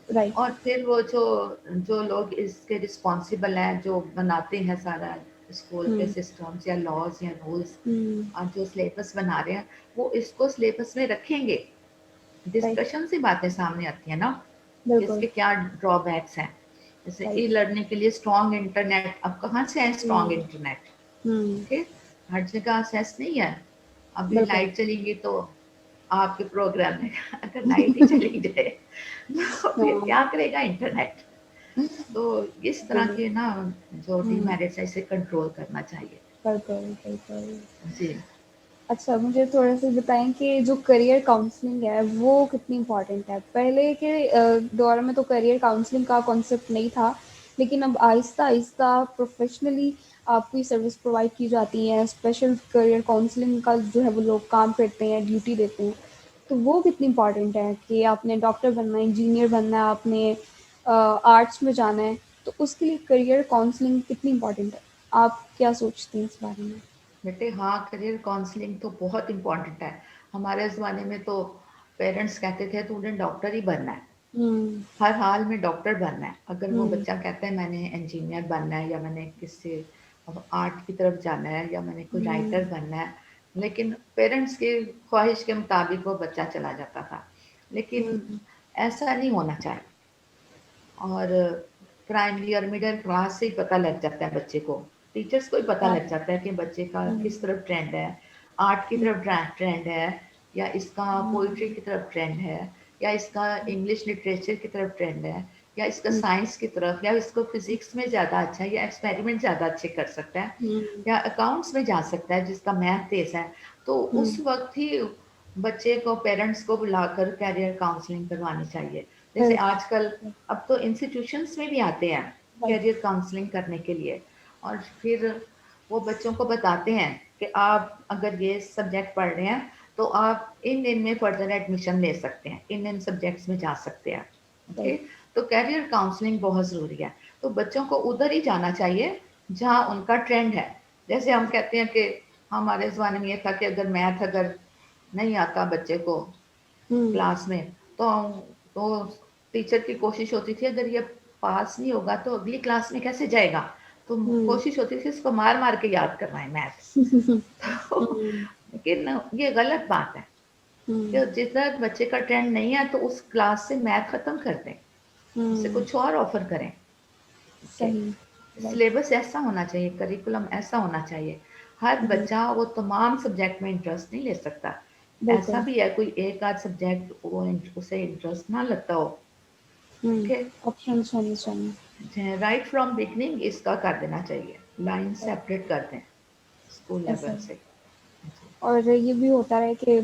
राइट। और फिर वो जो जो लोग इसके रिस्पॉन्सिबल हैं, जो बनाते हैं सारा स्कूल के हुँ, सिस्टम्स या लॉज या रूल्स, हुँ, और जो सिलेबस बना रहे हैं, वो इसको सिलेबस में रखेंगे। राइट, डिस्कशन से बातें सामने आती है ना, कि बिल्कुल, इसके क्या ड्रॉबैक्स हैं। जैसे ई राइट। लर्निंग के लिए स्ट्रॉन्ग इंटरनेट, अब कहाँ से है स्ट्रॉन्ग हुँ, इंटरनेट? हुँ, ओके, हर जगह असेस नहीं है। अभी बिल्कुल। लाइट चलेगी तो आपके प्रोग्राम में अगर लाइट ही चली जाए तो फिर हाँ, क्या करेगा इंटरनेट? तो इस तरह जी, के ना जो हुँ, डीमेरिट्स है, इसे कंट्रोल करना चाहिए। बिल्कुल, बिल्कुल। जी। अच्छा, मुझे थोड़ा-सा बताएँ कि जो करियर काउंसलिंग है, वो कितनी इम्पोर्टेंट है? पहले के दौर में तो करियर काउंसलिंग का कॉन्सेप्ट नहीं था, लेकिन अब आहिस्ता-आहिस्ता प्रोफ़ेशनली आपको ये सर्विस प्रोवाइड की जाती है। स्पेशल करियर काउंसलिंग का जो है वो लोग काम करते हैं, ड्यूटी देते हैं। तो वो कितनी इम्पोर्टेंट है कि आपने डॉक्टर बनना है, इंजीनियर बनना है, आपने आर्ट्स में जाना है, तो उसके लिए करियर काउंसलिंग कितनी इम्पोर्टेंट है? आप क्या सोचती हैं इस बारे में? बेटे हाँ, करियर काउंसलिंग तो बहुत इम्पोर्टेंट है। हमारे ज़माने में तो पेरेंट्स कहते थे तूने डॉक्टर ही बनना है, हुँ, हर हाल में डॉक्टर बनना है। अगर वो हुँ, बच्चा कहता है मैंने इंजीनियर बनना है, या मैंने किसी आर्ट की तरफ जाना है, या मैंने कोई राइटर हुँ, बनना है, लेकिन पेरेंट्स की ख्वाहिश के मुताबिक वो बच्चा चला जाता था। लेकिन हुँ, ऐसा नहीं होना चाहिए। और प्राइमरी और मिडिल क्लास से ही पता लग जाता है बच्चे को, टीचर्स को ही पता हाँ, लग जाता है कि बच्चे का हुँ, किस तरफ ट्रेंड है, आर्ट की हुँ, तरफ ट्रेंड है, या इसका पोइट्री हुँ, की तरफ ट्रेंड है, या इसका इंग्लिश लिटरेचर की तरफ ट्रेंड है, या इसका हुँ, साइंस की तरफ, या इसको फिजिक्स में ज़्यादा अच्छा है, या एक्सपेरिमेंट ज़्यादा अच्छे कर सकता है, हुँ, या अकाउंट्स में जा सकता है जिसका मैथ तेज है। तो हुँ, उस वक्त ही बच्चे को, पेरेंट्स को बुलाकर कैरियर काउंसलिंग करवानी चाहिए। जैसे बिल्कुल, आजकल अब तो इंस्टीट्यूशंस में भी आते हैं राइट, करियर काउंसलिंग करने के लिए, और फिर वो बच्चों को बताते हैं कि आप अगर ये सब्जेक्ट पढ़ रहे हैं तो आप इन में फर्दर एडमिशन ले सकते हैं, इन सब्जेक्ट्स में जा सकते हैं। ओके, राइट, तो करियर काउंसलिंग बहुत ज़रूरी है। तो बच्चों को उधर ही जाना चाहिए जहाँ उनका ट्रेंड है। जैसे हम कहते हैं कि हमारे ज़माने में ये था कि अगर मैथ अगर नहीं आता बच्चे को हुँ, क्लास में, तो टीचर की कोशिश होती थी अगर ये पास नहीं होगा तो अगली क्लास में कैसे जाएगा, तो हुँ, कोशिश होती थी इसको मार मार के याद करवाएं मैथ। तो हुँ, लेकिन ये गलत बात है हुँ, कि जिस तरह बच्चे का ट्रेंड नहीं है तो उस क्लास से मैथ खत्म कर दें, उसे हुँ, कुछ और ऑफर करें। ओके, सही, राइट, सिलेबस ऐसा होना चाहिए, करिकुलम ऐसा होना चाहिए। हर हुँ, बच्चा वो तमाम सब्जेक्ट में इंटरेस्ट नहीं ले सकता। ऐसा बिल्कुल, भी है कोई एक आध सब्जेक्ट वो उसे इंटरेस्ट ना लगता हो। हुँ, ओके, ऑप्शंस होने चाहिए, राइट फ्रॉम बिगनिंग इसका कर देना चाहिए, लाइन राइट, सेपरेट कर दें स्कूल ऐसा लेवल ही। से। जी। और ये भी होता है कि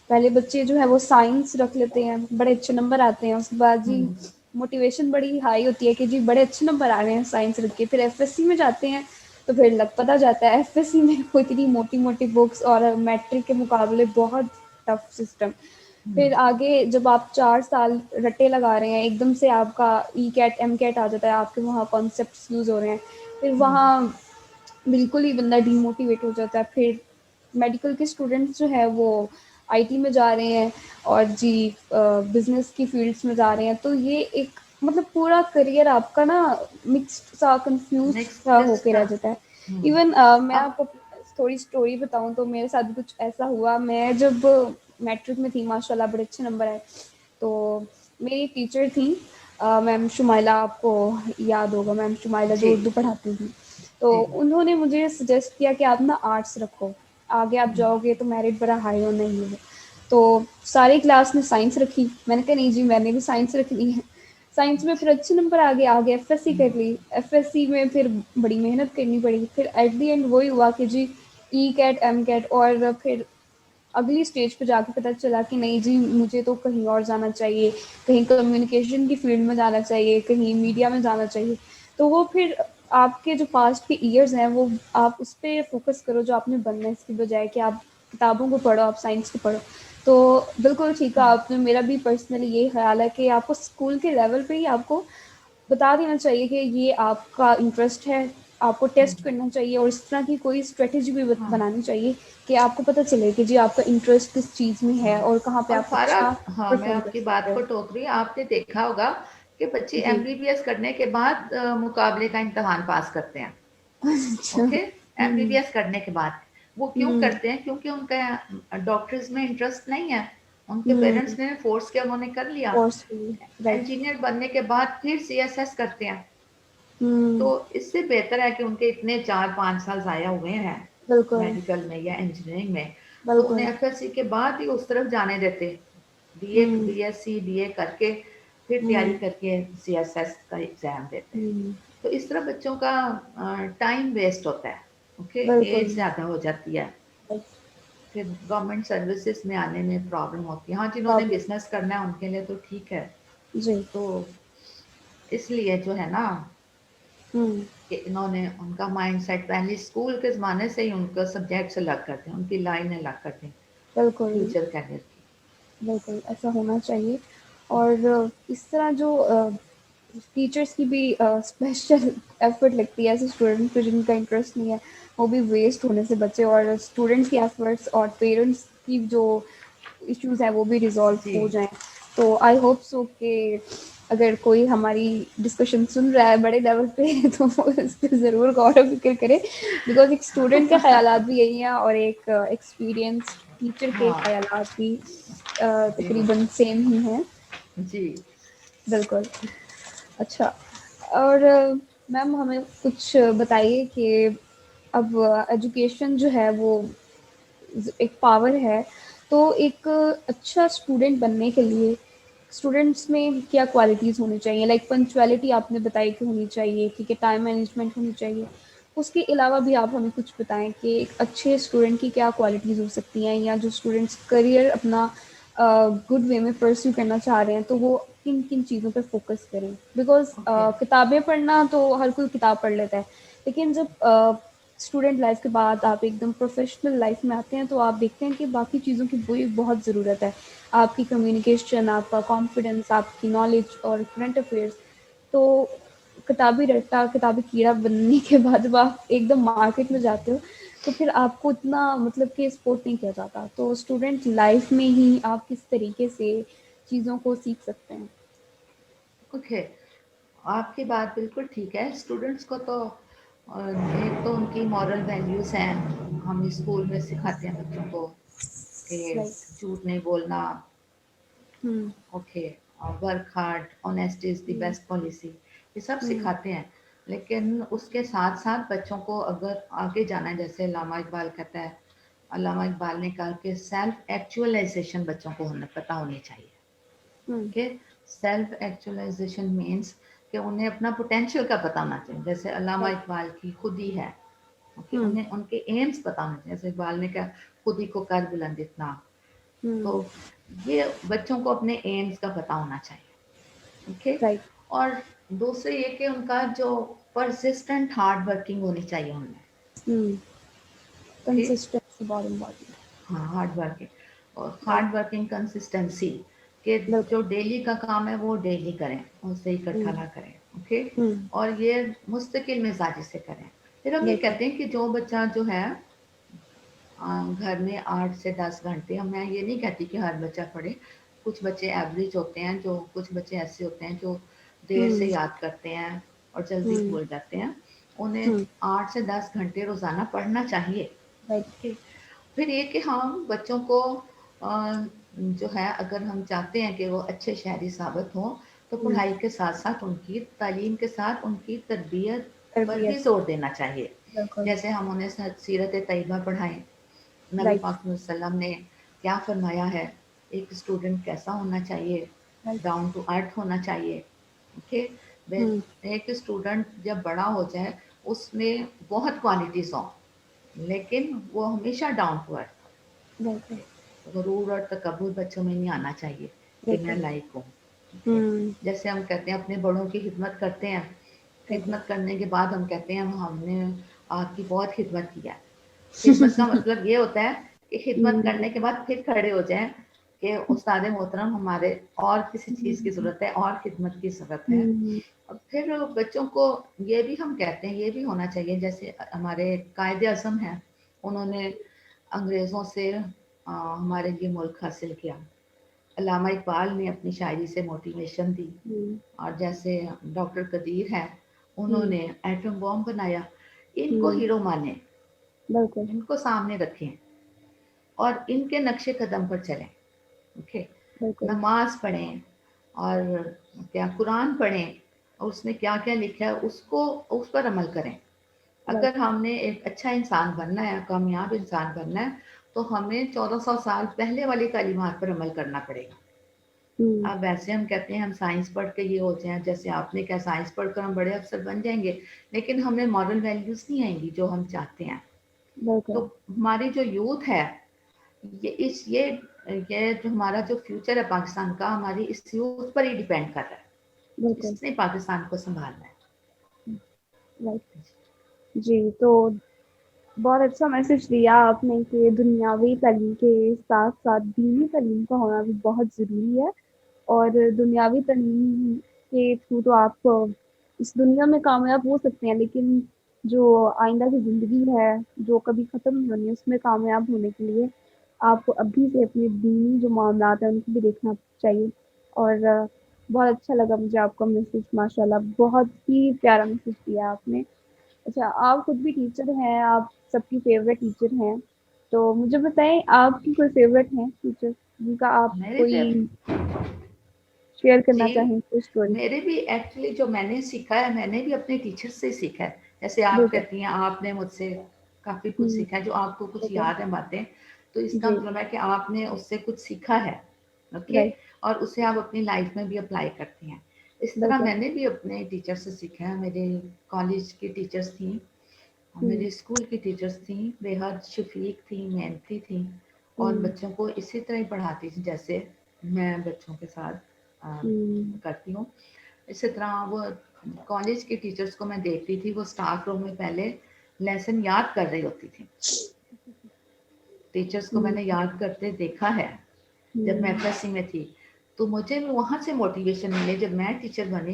पहले बच्चे जो है वो साइंस रख लेते हैं, बड़े अच्छे नंबर आते हैं, उसके बाद जी हम्म। मोटिवेशन बड़ी हाई होती है कि जी बड़े अच्छे नंबर आ रहे हैं साइंस रख के, फिर एफएससी में जाते हैं तो फिर लग पता जाता है एफएससी में वो इतनी मोटी मोटी बुक्स और मैट्रिक के मुकाबले बहुत टफ सिस्टम। हम्म। फिर आगे जब आप 4 साल रट्टे लगा रहे हैं, एकदम से आपका ई कैट एम कैट आ जाता है, आपके वहाँ कॉन्सेप्ट यूज हो रहे हैं, फिर हम्म। वहाँ बिल्कुल ही बंदा डीमोटिवेट हो जाता है। फिर मेडिकल के स्टूडेंट्स जो है वो आईटी में जा रहे हैं और जी बिजनेस की फील्ड्स में जा रहे हैं, तो ये एक मतलब पूरा करियर आपका ना मिक्स्ड सा कंफ्यूज नेक्स्ट सा जस्ट होके रह जाता है। हम्म। इवन मैं अब आपको थोड़ी स्टोरी बताऊं तो मेरे साथ भी कुछ ऐसा हुआ। मैं जब मैट्रिक में थी, माशाल्लाह बड़े अच्छे नंबर आए, तो मेरी टीचर थी मैम शुमाइला, आपको याद होगा मैम शुमाइला जो जी। उर्दू पढ़ाती थी। तो जी। उन्होंने मुझे सजेस्ट किया कि आप ना आर्ट्स रखो, आगे आप हम्म। जाओगे तो मेरिट बड़ा हाई होना ही है। तो सारी क्लास ने साइंस रखी, मैंने कहा नहीं जी मैंने भी साइंस रखनी है। साइंस में फिर अच्छे नंबर आ गए, आगे एफएससी हम्म। कर ली। एफएससी में फिर बड़ी मेहनत करनी पड़ी, फिर एट द एंड वही हुआ कि जी ई कैट एम कैट, और फिर अगली स्टेज पे जाके पता चला कि नहीं जी मुझे तो कहीं और जाना चाहिए, कहीं कम्युनिकेशन की फील्ड में जाना चाहिए, कहीं मीडिया में जाना चाहिए। तो वो फिर आपके जो पास्ट के ईयर्स हैं वो आप उस पे फोकस करो जो आपने बनना है, इसकी बजाय कि आप किताबों को पढ़ो, आप साइंस को पढ़ो। तो बिल्कुल ठीक है आपने, मेरा भी पर्सनली ये ख्याल है कि आपको स्कूल के लेवल पे ही आपको बता देना चाहिए कि ये आपका इंटरेस्ट है, आपको टेस्ट करना चाहिए और इस तरह की कोई स्ट्रेटेजी भी हाँ बनानी चाहिए कि आपको पता चले कि जी आपका इंटरेस्ट किस चीज़ में है हाँ। और कहाँ पे और आप फारा, अच्छा हाँ मैं परफॉर्म कर आपकी सकते बात हो। को टोक रही हूँ, आपने देखा होगा कि बच्चे जी। एमबीबीएस करने के बाद मुकाबले का इम्तिहान पास करते हैं। अच्छा। ओके, हम्म। एमबीबीएस करने के बाद वो क्यों हम्म। करते हैं? क्योंकि उनका डॉक्टर्स में इंटरेस्ट नहीं है, उनके हम्म। पेरेंट्स ने फोर्स किया, उन्होंने कर लिया। फोर्सफुली। राइट। इंजीनियर बनने के बाद फिर सीएसएस करते हैं। तो हम्म। इससे बेहतर है कि उनके इतने 4-5 साल जाया हुए हैं बिल्कुल। मेडिकल में या इंजीनियरिंग में, तो उन्हें बिल्कुल। एफएससी के बाद ही उस तरफ जाने देते, बीए हम्म। बीएससी बीए करके फिर तैयारी हम्म। करके सीएसएस का एग्जाम देते। हम्म। तो इस तरह बच्चों का टाइम वेस्ट होता है। ओके, बिल्कुल। एज ज़्यादा हो जाती है, राइट। फिर गवर्नमेंट सर्विसेज में आने में प्रॉब्लम होती है। हाँ, जिन्होंने प्रॉब्लम। बिजनेस करना है उनके लिए तो ठीक है। जी। तो इसलिए जो है ना हम्म। कि इन्होंने उनका माइंड सेट पहले स्कूल के ज़माने से ही उनका सब्जेक्ट्स अलग कर दें, उनकी लाइन अलग कर दें बिल्कुल। फ्यूचर कैरियर की। बिल्कुल ऐसा होना चाहिए। और इस तरह जो टीचर्स की भी स्पेशल एफर्ट लगती है ऐसे स्टूडेंट पे जिनका इंटरेस्ट नहीं है, वो भी वेस्ट होने से बचे और स्टूडेंट्स की एफर्ट्स और पेरेंट्स की जो इश्यूज है वो भी रिजॉल्व जी हो जाएं। तो आई होप सो कि अगर कोई हमारी डिस्कशन सुन रहा है बड़े लेवल पे तो वो इस पे ज़रूर गौर और फिक्र करे, बिकॉज एक स्टूडेंट के ख्यालात भी यही हैं और एक एक्सपीरियंस टीचर के हाँ ख्यालात भी जी तकरीबन सेम ही हैं। जी। बिल्कुल। अच्छा। और मैम हमें कुछ बताइए कि अब एजुकेशन जो है वो एक पावर है, तो एक अच्छा स्टूडेंट बनने के लिए स्टूडेंट्स में क्या क्वालिटीज़ होनी चाहिए? लाइक पंक्चुअलिटी आपने बताई कि होनी चाहिए, ठीक है, टाइम मैनेजमेंट होनी चाहिए। उसके अलावा भी आप हमें कुछ बताएँ कि एक अच्छे स्टूडेंट की क्या क्वालिटीज़ हो सकती हैं, या जो स्टूडेंट्स करियर अपना गुड वे में परस्यू करना चाह रहे हैं तो वो किन किन चीज़ों पे फोकस करें? बिकॉज ओके किताबें पढ़ना तो हर कोई किताब पढ़ लेता है, लेकिन जब स्टूडेंट लाइफ के बाद आप एकदम प्रोफेशनल लाइफ में आते हैं तो आप देखते हैं कि बाकी चीज़ों की भी बहुत ज़रूरत है। आपकी कम्युनिकेशन, आपका कॉन्फिडेंस, आपकी नॉलेज और करंट अफेयर्स। तो किताबी रट्टा, किताबी कीड़ा बनने के बाद जब आप एकदम मार्केट में जाते हो तो फिर आपको इतना मतलब कि सपोर्ट नहीं किया जाता। तो स्टूडेंट लाइफ में ही आप किस तरीके से चीज़ों को सीख सकते हैं? ओके, आपकी बात बिल्कुल ठीक है। स्टूडेंट्स को तो एक तो उनकी मॉरल वैल्यूज़ हैं, हम स्कूल में सिखाते हैं बच्चों को कि राइट। झूठ नहीं बोलना। Hmm. Okay, work hard, honesty is the hmm. Best policy, ये सब हम्म। सिखाते हैं। लेकिन उसके साथ साथ बच्चों को अगर आगे जाना है, जैसे अल्लामा इकबाल कहता है, अल्लामा इकबाल ने कहा कि सेल्फ एक्चुअलाइजेशन बच्चों को होना पता होनी चाहिए। हम्म। ओके, सेल्फ एक्चुअलाइजेशन मीन्स कि उन्हें अपना पोटेंशियल का पता होना चाहिए, जैसे अल्लामा राइट। इकबाल की खुदी है। ओके, हम्म। उन्हें उनके एम्स पता होना चाहिए, जैसे इकबाल ने कहा खुदी को कर बुलंद इतना। तो हम्म। ये बच्चों को अपने एम्स का पता होना चाहिए। Okay, right. और दूसरे ये कि उनका जो परसिस्टेंट हार्ड वर्किंग होनी चाहिए उनमें। हम्म। ओके, कंसिस्टेंसी बहुत इम्पोर्टेंट हाँ हार्ड वर्किंग, और है। राइट। हार्ड वर्किंग कंसिस्टेंसी के बिल्कुल। जो डेली का काम है वो डेली करें, उससे इकट्ठा हम्म। ना करें। ओके, हम्म। और ये मुस्तकिल मिजाजी से करें। फिर हम ये बिल्कुल। कहते हैं कि जो बच्चा जो है घर में 8 से 10 घंटे, मैं ये नहीं कहती कि हर बच्चा पढ़े, कुछ बच्चे एवरेज होते हैं, जो कुछ बच्चे ऐसे होते हैं जो देर से हम्म। याद करते हैं और जल्दी हम्म। भूल जाते हैं। उन्हें हम्म। 8 से 10 घंटे रोजाना पढ़ना चाहिए। राइट। ओके, फिर ये कि हम बच्चों को जो है अगर हम चाहते हैं कि वो अच्छे शहरी साबित हों, तो हम्म। पढ़ाई के साथ साथ उनकी तालीम के साथ उनकी तरबियत पर भी तरबियत। जोर देना चाहिए। बिल्कुल। जैसे हम उन्हें सीरत तैयबा पढ़ाएं, नबी राइट। पाक वसल्लम ने क्या फरमाया है, एक स्टूडेंट कैसा होना चाहिए, राइट। डाउन टू अर्थ होना चाहिए। ओके, हम्म। एक स्टूडेंट जब बड़ा हो जाए उसमें बहुत क्वालिटीज हों, लेकिन वो हमेशा डाउन टू अर्थ बिल्कुल। हो। गुरूर और तकब्बुर बच्चों में नहीं आना चाहिए कि मैं बिल्कुल। लायक हूँ। ओके, हम्म। जैसे हम कहते हैं अपने बड़ों की खिदमत करते हैं, खिदमत करने के बाद हम कहते हैं हमने आपकी बहुत खिदमत किया है। खिदमत का मतलब ये होता है कि खिदमत करने के बाद फिर खड़े हो जाएं कि उस्ताद मोहतरम हमारे और किसी चीज़ की ज़रूरत है और खिदमत की ज़रूरत है। और फिर बच्चों को ये भी हम कहते हैं, ये भी होना चाहिए, जैसे हमारे कायदे आज़म हैं, उन्होंने अंग्रेज़ों से हमारे लिए मुल्क हासिल किया। अल्लामा इकबाल ने अपनी शायरी से मोटिवेशन दी, और जैसे डॉक्टर कदीर हैं, उन्होंने एटम बॉम्ब बनाया। इनको हीरो माने, इनको सामने रखें और इनके नक्शे कदम पर चलें। ओके, नमाज पढ़ें और क्या कुरान पढ़ें और उसमें क्या क्या लिखा है उसको उस पर अमल करें। अगर हमने एक अच्छा इंसान बनना है, कामयाब इंसान बनना है, तो हमें 1400 साल पहले वाली तालीमात पर अमल करना पड़ेगा। अब वैसे हम कहते हैं हम साइंस पढ़ के ये हो जाएं, जैसे आपने क्या साइंस पढ़कर हम बड़े अफसर बन जाएंगे, लेकिन हमें मॉरल वैल्यूज नहीं आएंगी जो हम चाहते हैं। तो हमारी जो यूथ है, ये जो हमारा जो फ्यूचर है पाकिस्तान का, हमारी इस यूथ पर ही डिपेंड कर रहा है। इसने पाकिस्तान को संभालना है। जी, तो बहुत अच्छा मैसेज दिया आपने कि दुनियावी तालीम के साथ साथ दीनी तालीम का होना भी बहुत ज़रूरी है, और दुनियावी तालीम के थ्रू तो आप इस दुनिया में कामयाब हो सकते हैं, लेकिन जो आइंदा की ज़िंदगी है, जो कभी ख़त्म नहीं होनी है, उसमें कामयाब होने के लिए आप अभी से अपने दीनी जो मामलात हैं, उनको भी देखना चाहिए। और बहुत अच्छा लगा मुझे आपका मैसेज, माशाल्लाह, बहुत ही प्यारा मैसेज दिया आपने। अच्छा, आप खुद भी टीचर हैं, आप सबकी फेवरेट टीचर हैं, तो मुझे बताएं आपकी कोई फेवरेट हैं टीचर जिनका आप कोई शेयर करना जी, चाहें कोई स्टोरी? मेरे भी एक्चुअली जो मैंने सीखा है, मैंने भी अपने टीचर से सीखा है। जैसे आप बिल्कुल। कहती हैं आपने मुझसे काफ़ी कुछ सीखा है, जो आपको कुछ बिल्कुल। याद है बातें, तो इसका जी। मतलब है कि आपने उससे कुछ सीखा है। Okay, right. और उसे आप अपनी लाइफ में भी अप्लाई करती हैं। इस तरह बिल्कुल। मैंने भी अपने टीचर से सीखा है। मेरे कॉलेज की टीचर्स थी, मेरे स्कूल की टीचर्स थी, बेहद शफीक थी, मेहनती थी, और बच्चों को इसी तरह ही पढ़ाती थी जैसे मैं बच्चों के साथ करती हूँ। इसी तरह वो कॉलेज की टीचर्स को मैं देखती थी, वो स्टाफ रूम में पहले लेसन याद कर रही होती थी। टीचर्स को मैंने याद करते देखा है जब मैं एफएससी में थी, तो मुझे भी वहाँ से मोटिवेशन मिली जब मैं टीचर बनी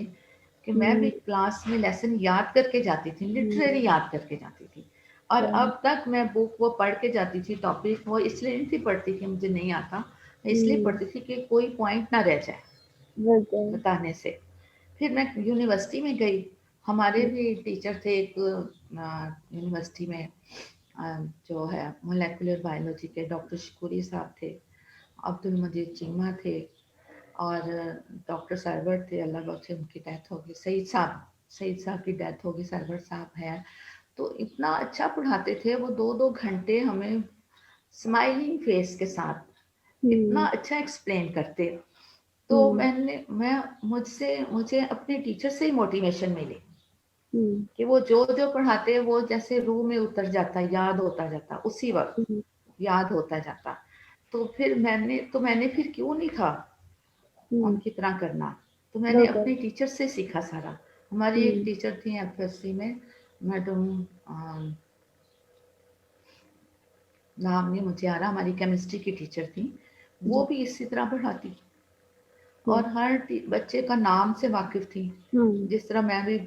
कि मैं भी क्लास में लेसन याद करके जाती थी, लिटरली याद करके जाती थी। और अब तक मैं बुक वो पढ़ के जाती थी, टॉपिक वो इसलिए नहीं थी पढ़ती कि मुझे नहीं आता, मैं इसलिए पढ़ती थी कि कोई पॉइंट ना रह जाए बताने से। फिर मैं यूनिवर्सिटी में गई, हमारे भी टीचर थे एक यूनिवर्सिटी में, जो है मोलेकुलर बायोलॉजी के डॉक्टर शकूरी साहब थे, अब्दुल मजीद चीमा थे, और डॉक्टर सरवर थे, अल्लाह बख्शे उनकी डेथ हो गई, सईद साहब की डेथ हो गई, सरवर साहब हैं। तो इतना अच्छा पढ़ाते थे वो, 2-2 घंटे हमें स्माइलिंग फेस के साथ इतना अच्छा एक्सप्लेन करते। तो मुझे अपने टीचर से ही मोटिवेशन मिली कि वो जो जो पढ़ाते वो जैसे रूह में उतर जाता, याद होता जाता, उसी वक्त याद होता जाता। तो फिर मैंने फिर क्यों नहीं था उनकी तरह करना, तो मैंने अपने टीचर से सीखा सारा। हमारी एक टीचर थी एफएससी में, मैडम, नाम नहीं मुझे आ रहा, हमारी केमिस्ट्री की टीचर थी, वो भी इसी तरह पढ़ाती और हर बच्चे का नाम से वाकिफ थी। जिस तरह मैं भी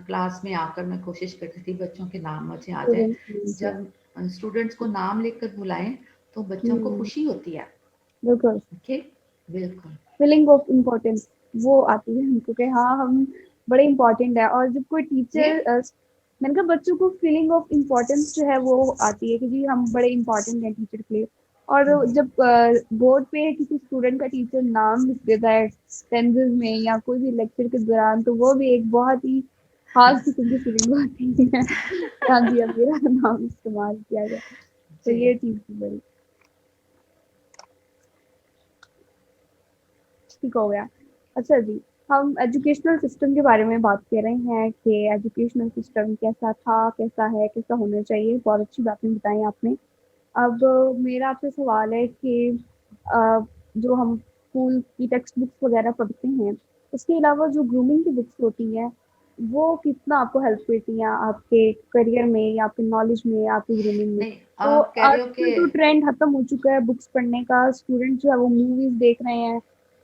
क्लास में आकर मैं कोशिश करती थी बच्चों के नाम मुझे आ जाए। जब स्टूडेंट्स को नाम लेकर बुलाएं तो बच्चों को खुशी होती है। बिल्कुल। ओके, बिल्कुल। फीलिंग ऑफ इम्पोर्टेंस वो आती है हमको कि हाँ हम बड़े इम्पोर्टेंट है, और जब कोई टीचर मैंने कहा बच्चों को फीलिंग ऑफ इम्पोर्टेंस जो है वो आती है कि जी हम बड़े इम्पोर्टेंट हैं टीचर के लिए। और जब बोर्ड पे किसी स्टूडेंट का टीचर नाम लिख देता है टेंसेस में या कोई भी लेक्चर के दौरान, तो वो भी एक बहुत ही खास किस्म की फीलिंग होती है। हाँ जी, अब मेरा नाम इस्तेमाल किया गया, तो ये चीज़ बड़ी ठीक हो गया। अच्छा जी, हम एजुकेशनल सिस्टम के बारे में बात कर रहे हैं कि एजुकेशनल सिस्टम कैसा था, कैसा है, कैसा होना चाहिए। बहुत अच्छी बातें बताई आपने। अब मेरा आपसे सवाल है कि जो हम स्कूल की टेक्स्ट बुक्स वगैरह पढ़ते हैं, उसके अलावा जो ग्रूमिंग की बुक्स होती हैं, वो कितना आपको हेल्प करती हैं आपके करियर में या आपके नॉलेज में या आपकी ग्रूमिंग में। नहीं, तो आप कह रहे हो कि आजकल तो ट्रेंड खत्म हो चुका है बुक्स पढ़ने का, स्टूडेंट जो है वो मूवीज देख रहे हैं,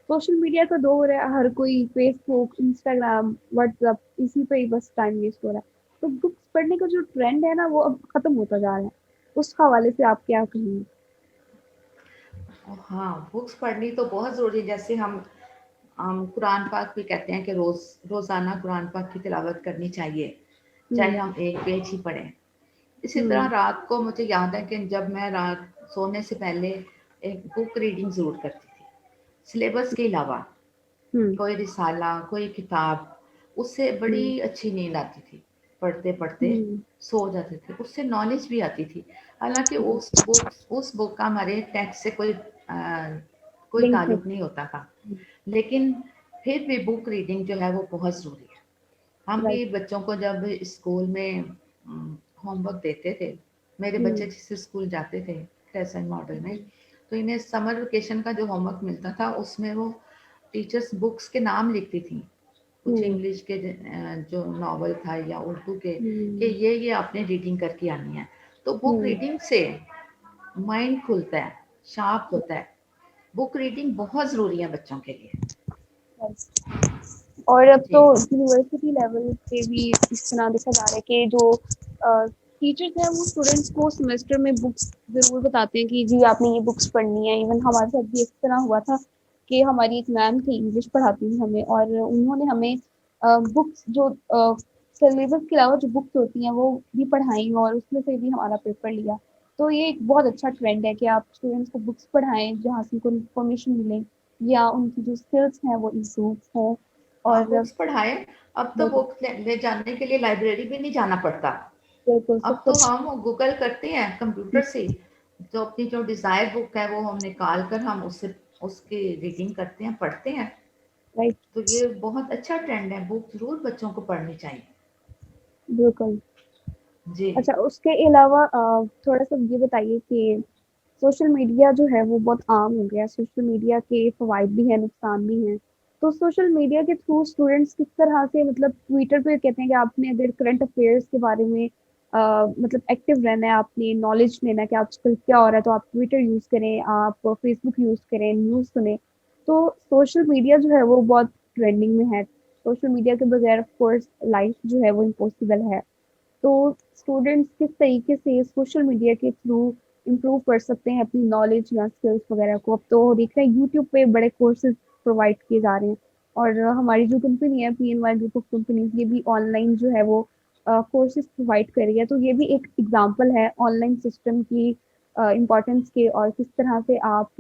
सोशल मीडिया का दौर है, हर कोई फेसबुक, इंस्टाग्राम, व्हाट्सएप, इसी पे ही बस टाइम वेस्ट हो रहा है। तो बुक्स पढ़ने का जो ट्रेंड है ना वो अब खत्म होता जा रहा है। उस हवाले से आप क्या कहेंगे? हाँ, बुक्स पढ़नी तो बहुत ज़रूरी है। जैसे हम कुरान पाक भी कहते हैं कि रोज़ाना कुरान पाक की तिलावत करनी चाहिए, चाहे हुँ, हम एक पेज ही पढ़ें। इसी तरह हुँ, रात को मुझे याद है कि जब मैं रात सोने से पहले एक बुक रीडिंग ज़रूर करती थी, सिलेबस के अलावा। हुँ, कोई रिसाला, कोई किताब, उससे हुँ, बड़ी अच्छी नींद आती थी। पढ़ते-पढ़ते हुँ, सो जाते थे, उससे नॉलेज भी आती थी। हालाँकि हुँ, उस बुक का हमारे टेक्स्ट से कोई लिंक है। ताल्लुक नहीं होता था। लेकिन फिर भी बुक रीडिंग जो है वो बहुत ज़रूरी है। हम भी राइट। बच्चों को जब स्कूल में होमवर्क देते थे, मेरे बच्चे हुँ, जिस स्कूल जाते थे क्रेसेंट मॉडल में, तो इन्हें समर वेकेशन का जो होमवर्क मिलता था उसमें वो टीचर्स बुक्स के नाम लिखती थी। कुछ हुँ, इंग्लिश के जो नॉवल था या उर्दू के, कि हुँ, ये आपने रीडिंग करके आनी है। तो बुक हुँ, रीडिंग से माइंड खुलता है, शार्प होता है। बुक रीडिंग बहुत ज़रूरी है बच्चों के लिए। राइट। और अब तो जी, यूनिवर्सिटी लेवल पे भी इस तरह देखा जा रहा है कि जो टीचर्स हैं वो स्टूडेंट्स को सेमेस्टर में बुक्स ज़रूर बताते हैं कि जी आपने ये बुक्स पढ़नी है। इवन हमारे साथ भी इस तरह हुआ था कि हमारी एक मैम थी, इंग्लिश पढ़ाती थी हमें, और उन्होंने हमें बुक्स जो सिलेबस के अलावा जो बुक्स होती हैं वो भी पढ़ाई और उसमें से भी हमारा पेपर लिया। तो ये एक बहुत अच्छा ट्रेंड है कि आप स्टूडेंट्स को बुक्स पढ़ाएं जहाँ से उनको इन्फॉर्मेशन मिले या उनकी जो स्किल्स हैं वो इम्प्रूव हों। हाँ, और बुक्स पढ़ाएँ। अब तो बिल्कुल, बुक ले जाने के लिए लाइब्रेरी भी नहीं जाना पड़ता। बिल्कुल सब अब तो कुछ। हम गूगल करते हैं कंप्यूटर से, जो अपनी जो डिज़ायर बुक है वो हम निकाल कर हम उससे उसकी रीडिंग करते हैं, पढ़ते हैं। राइट। तो ये बहुत अच्छा ट्रेंड है, बुक ज़रूर बच्चों को पढ़नी चाहिए। बिल्कुल। जी। अच्छा, उसके अलावा थोड़ा-सा ये बताइए कि सोशल मीडिया जो है वो बहुत आम हो गया है। सोशल मीडिया के फ़वाइद भी हैं, नुकसान भी हैं। तो सोशल मीडिया के थ्रू स्टूडेंट्स किस तरह से, मतलब ट्विटर पे कहते हैं कि आपने अगर करंट अफ़ेयर्स के बारे में मतलब एक्टिव रहना है, आपने नॉलेज लेना है कि आजकल क्या हो रहा है, तो आप ट्विटर यूज़ करें, आप फ़ेसबुक यूज़ करें, न्यूज़ सुनें। तो सोशल मीडिया जो है वो बहुत ट्रेंडिंग में है। सोशल मीडिया के बगैर ऑफ़ कोर्स लाइफ़ जो है वो इम्पॉसिबल है। तो स्टूडेंट्स किस तरीके से सोशल मीडिया के थ्रू इम्प्रूव कर सकते हैं अपनी नॉलेज या स्किल्स वगैरह को? अब तो देख रहे हैं यूट्यूब पे बड़े कोर्सेज प्रोवाइड किए जा रहे हैं, और हमारी जो कंपनी है पीएनवाई ग्रुप ऑफ कंपनीज, ये भी ऑनलाइन जो है वो कोर्सेज प्रोवाइड कर रही है। तो ये भी एक एग्जांपल है ऑनलाइन सिस्टम की इम्पोर्टेंस के, और किस तरह से आप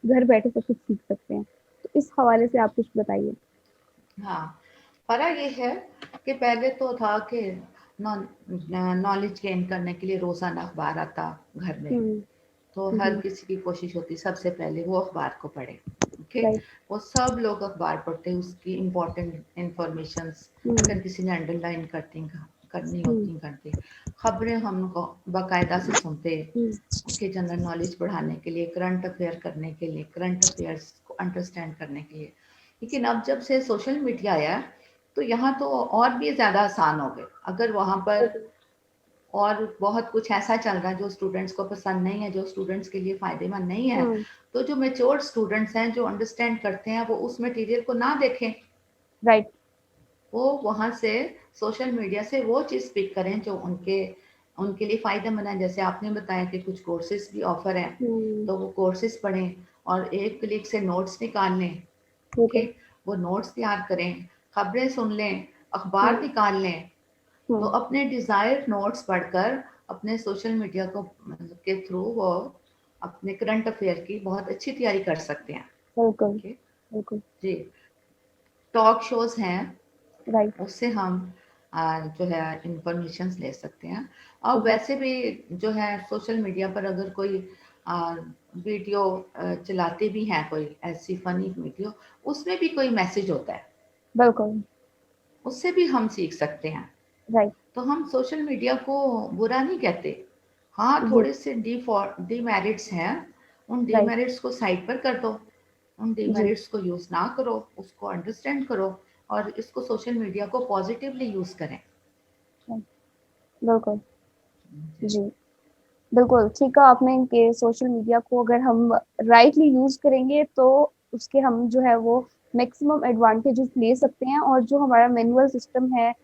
घर बैठे सब कुछ सीख सकते हैं। तो इस हवाले से आप कुछ बताइए। हाँ, फ़र्क ये है कि पहले तो था कि नॉलेज गेन करने के लिए रोज़ाना अखबार आता घर में। हम्म। तो हर हम्म। किसी की कोशिश होती सबसे पहले वो अखबार को पढ़े। Okay, right. वो सब लोग अखबार पढ़ते, उसकी इम्पोर्टेंट इंफॉर्मेशंस हम्म। अगर किसी ने अंडरलाइन करनी हम्म। होती करते, खबरें हमको बाकायदा से सुनते। हम्म। ओके, जनरल नॉलेज बढ़ाने के लिए, करंट अफेयर करने के लिए, करंट अफेयर्स को अंडरस्टैंड करने के लिए। लेकिन अब जब से सोशल मीडिया आया है, तो यहाँ तो और भी ज़्यादा आसान हो गए। अगर वहाँ पर और बहुत कुछ ऐसा चल रहा है जो स्टूडेंट्स को पसंद नहीं है, जो स्टूडेंट्स के लिए फ़ायदेमंद नहीं है, हम्म। तो जो मैच्योर स्टूडेंट्स हैं, जो अंडरस्टैंड करते हैं, वो उस मटेरियल को ना देखें। राइट। वो वहाँ से सोशल मीडिया से वो चीज़ पिक करें जो उनके उनके लिए फ़ायदेमंद है। जैसे आपने बताया कि कुछ कोर्सेज़ भी ऑफ़र हैं, हम्म। तो वो कोर्सेज़ पढ़ें और एक क्लिक से नोट्स निकाल लें। ओके, बिल्कुल। वो नोट्स तैयार करें, खबरें सुन लें, अखबार हुँ, निकाल लें। तो हुँ, अपने डिज़ायर्ड नोट्स पढ़कर अपने सोशल मीडिया को मतलब के थ्रू वो अपने करंट अफेयर की बहुत अच्छी तैयारी कर सकते हैं। बिल्कुल, ओके, बिल्कुल, जी। टॉक शोज़ हैं, राइट, उससे हम जो है इंफॉर्मेशंस ले सकते हैं। और ओके, वैसे भी जो है सोशल मीडिया पर अगर कोई वीडियो चलाते भी हैं, कोई ऐसी फ़नी वीडियो, उसमें भी कोई मैसेज होता है, बिल्कुल, उससे भी हम सीख सकते हैं। राइट, तो हम सोशल मीडिया को बुरा नहीं कहते। हाँ, जी, थोड़े से डीमेरिट्स हैं, उन राइट, डीमेरिट्स को साइड पर कर दो, उन जी, डीमेरिट्स को यूज़ ना करो, उसको अंडरस्टैंड करो, और इसको सोशल मीडिया को पॉजिटिवली यूज करें। बिल्कुल जी, बिल्कुल ठीक कहा आपने कि सोशल मीडिया को अगर हम राइटली यूज करेंगे तो उसके हम जो है वो मैक्सिमम एडवांटेजेस ले सकते हैं, और जो हमारा मैनुअल सिस्टम है,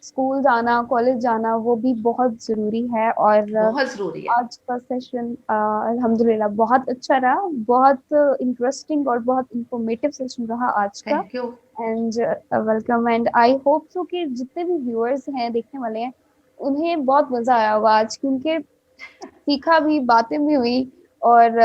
स्कूल जाना, कॉलेज जाना, वो भी बहुत जरूरी है। और बहुत जरूरी है। आज का सेशन अल्हम्दुलिल्लाह बहुत अच्छा रहा, बहुत इंटरेस्टिंग और बहुत इंफॉर्मेटिव सेशन रहा आज का। Thank you. And welcome, and I hope so कि जितने भी व्यूअर्स हैं, देखने वाले हैं, उन्हें बहुत मजा आया होगा आज, क्योंकि सीखा भी, बातें भी हुई, और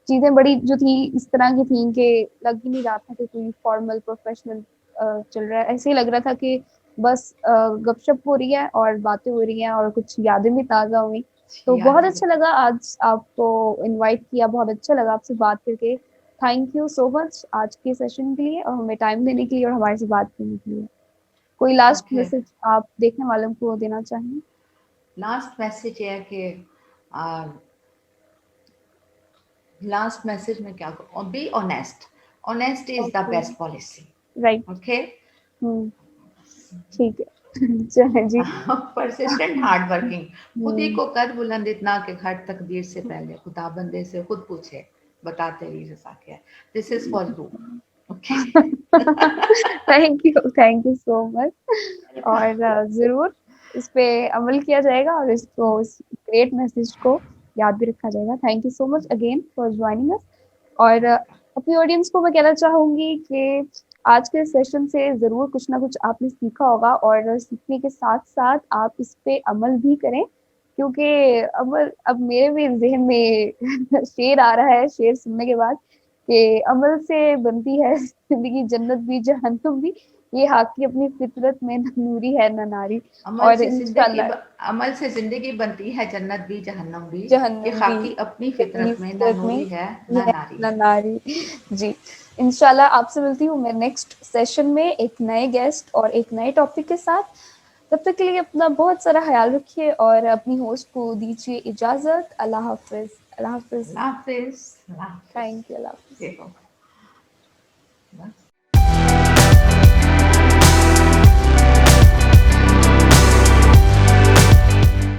चीजें बड़ी जो थी इस तरह की थी कि लग ही नहीं रहा था कि कोई फॉर्मल प्रोफेशनल चल रहा है। ऐसे ही लग रहा था कि बस गपशप हो रही है और बातें हो रही हैं और कुछ यादें भी ताजा हुई। तो बहुत अच्छा लगा आज आपको इनवाइट किया, बहुत अच्छा लगा आपसे बात करके। थैंक यू सो मच आज के सेशन के लिए और हमें टाइम देने के लिए और हमारे से बात करने के लिए। कोई लास्ट Okay. मैसेज आप देखने वालों को देना चाहेंगे? लास्ट मैसेज ये है कि लास्ट मैसेज में क्या कहूँ, be honest. Honesty is the Okay. Best policy. Right. Okay. ठीक है। चलें जी। परसिस्टेंट, हार्ड वर्किंग, खुद ही हम्म, को कद बुलंद इतना कि हर तकदीर से पहले खुदा बंदे से खुद पूछे, बता तेरी रज़ा क्या है। This is for you. Okay. Thank you so much. और जरूर इस पे अमल किया जाएगा और इसको, इस ग्रेट मैसेज को याद भी रखा जाएगा। Thank you so much again for joining us. और अपनी ऑडियंस को मैं कहना चाहूंगी कि आज के सेशन से जरूर कुछ ना कुछ आपने सीखा होगा, और सीखने के साथ साथ आप इस पे अमल भी करें, क्योंकि अमल, अब मेरे भी जहन में शेर आ रहा है, शेर सुनने के बाद, कि अमल से बनती है जिंदगी, जन्नत भी जहन्नुम भी, ये हक की अपनी फितरत में न नूरी है न नारी। और इंशाल्लाह अमल से जिंदगी बनती है, जन्नत भी जहन्नम भी, ये जहन्नुम भी खाकी अपनी अपनी फितरत में, ना फितरत में नूरी है ये ना है नारी। न नारी। जी, इंशाल्लाह आपसे मिलती हूँ मैं नेक्स्ट सेशन में एक नए गेस्ट और एक नए टॉपिक के साथ। तब तक के लिए अपना बहुत सारा ख्याल रखिए और अपनी होस्ट को दीजिए इजाजत। अल्लाह हाफिज। अल्लाह हाफिज। अल्लाह हाफिज। अल्लाह हाफिज। Thank you. अल्लाह हाफिज। देखो।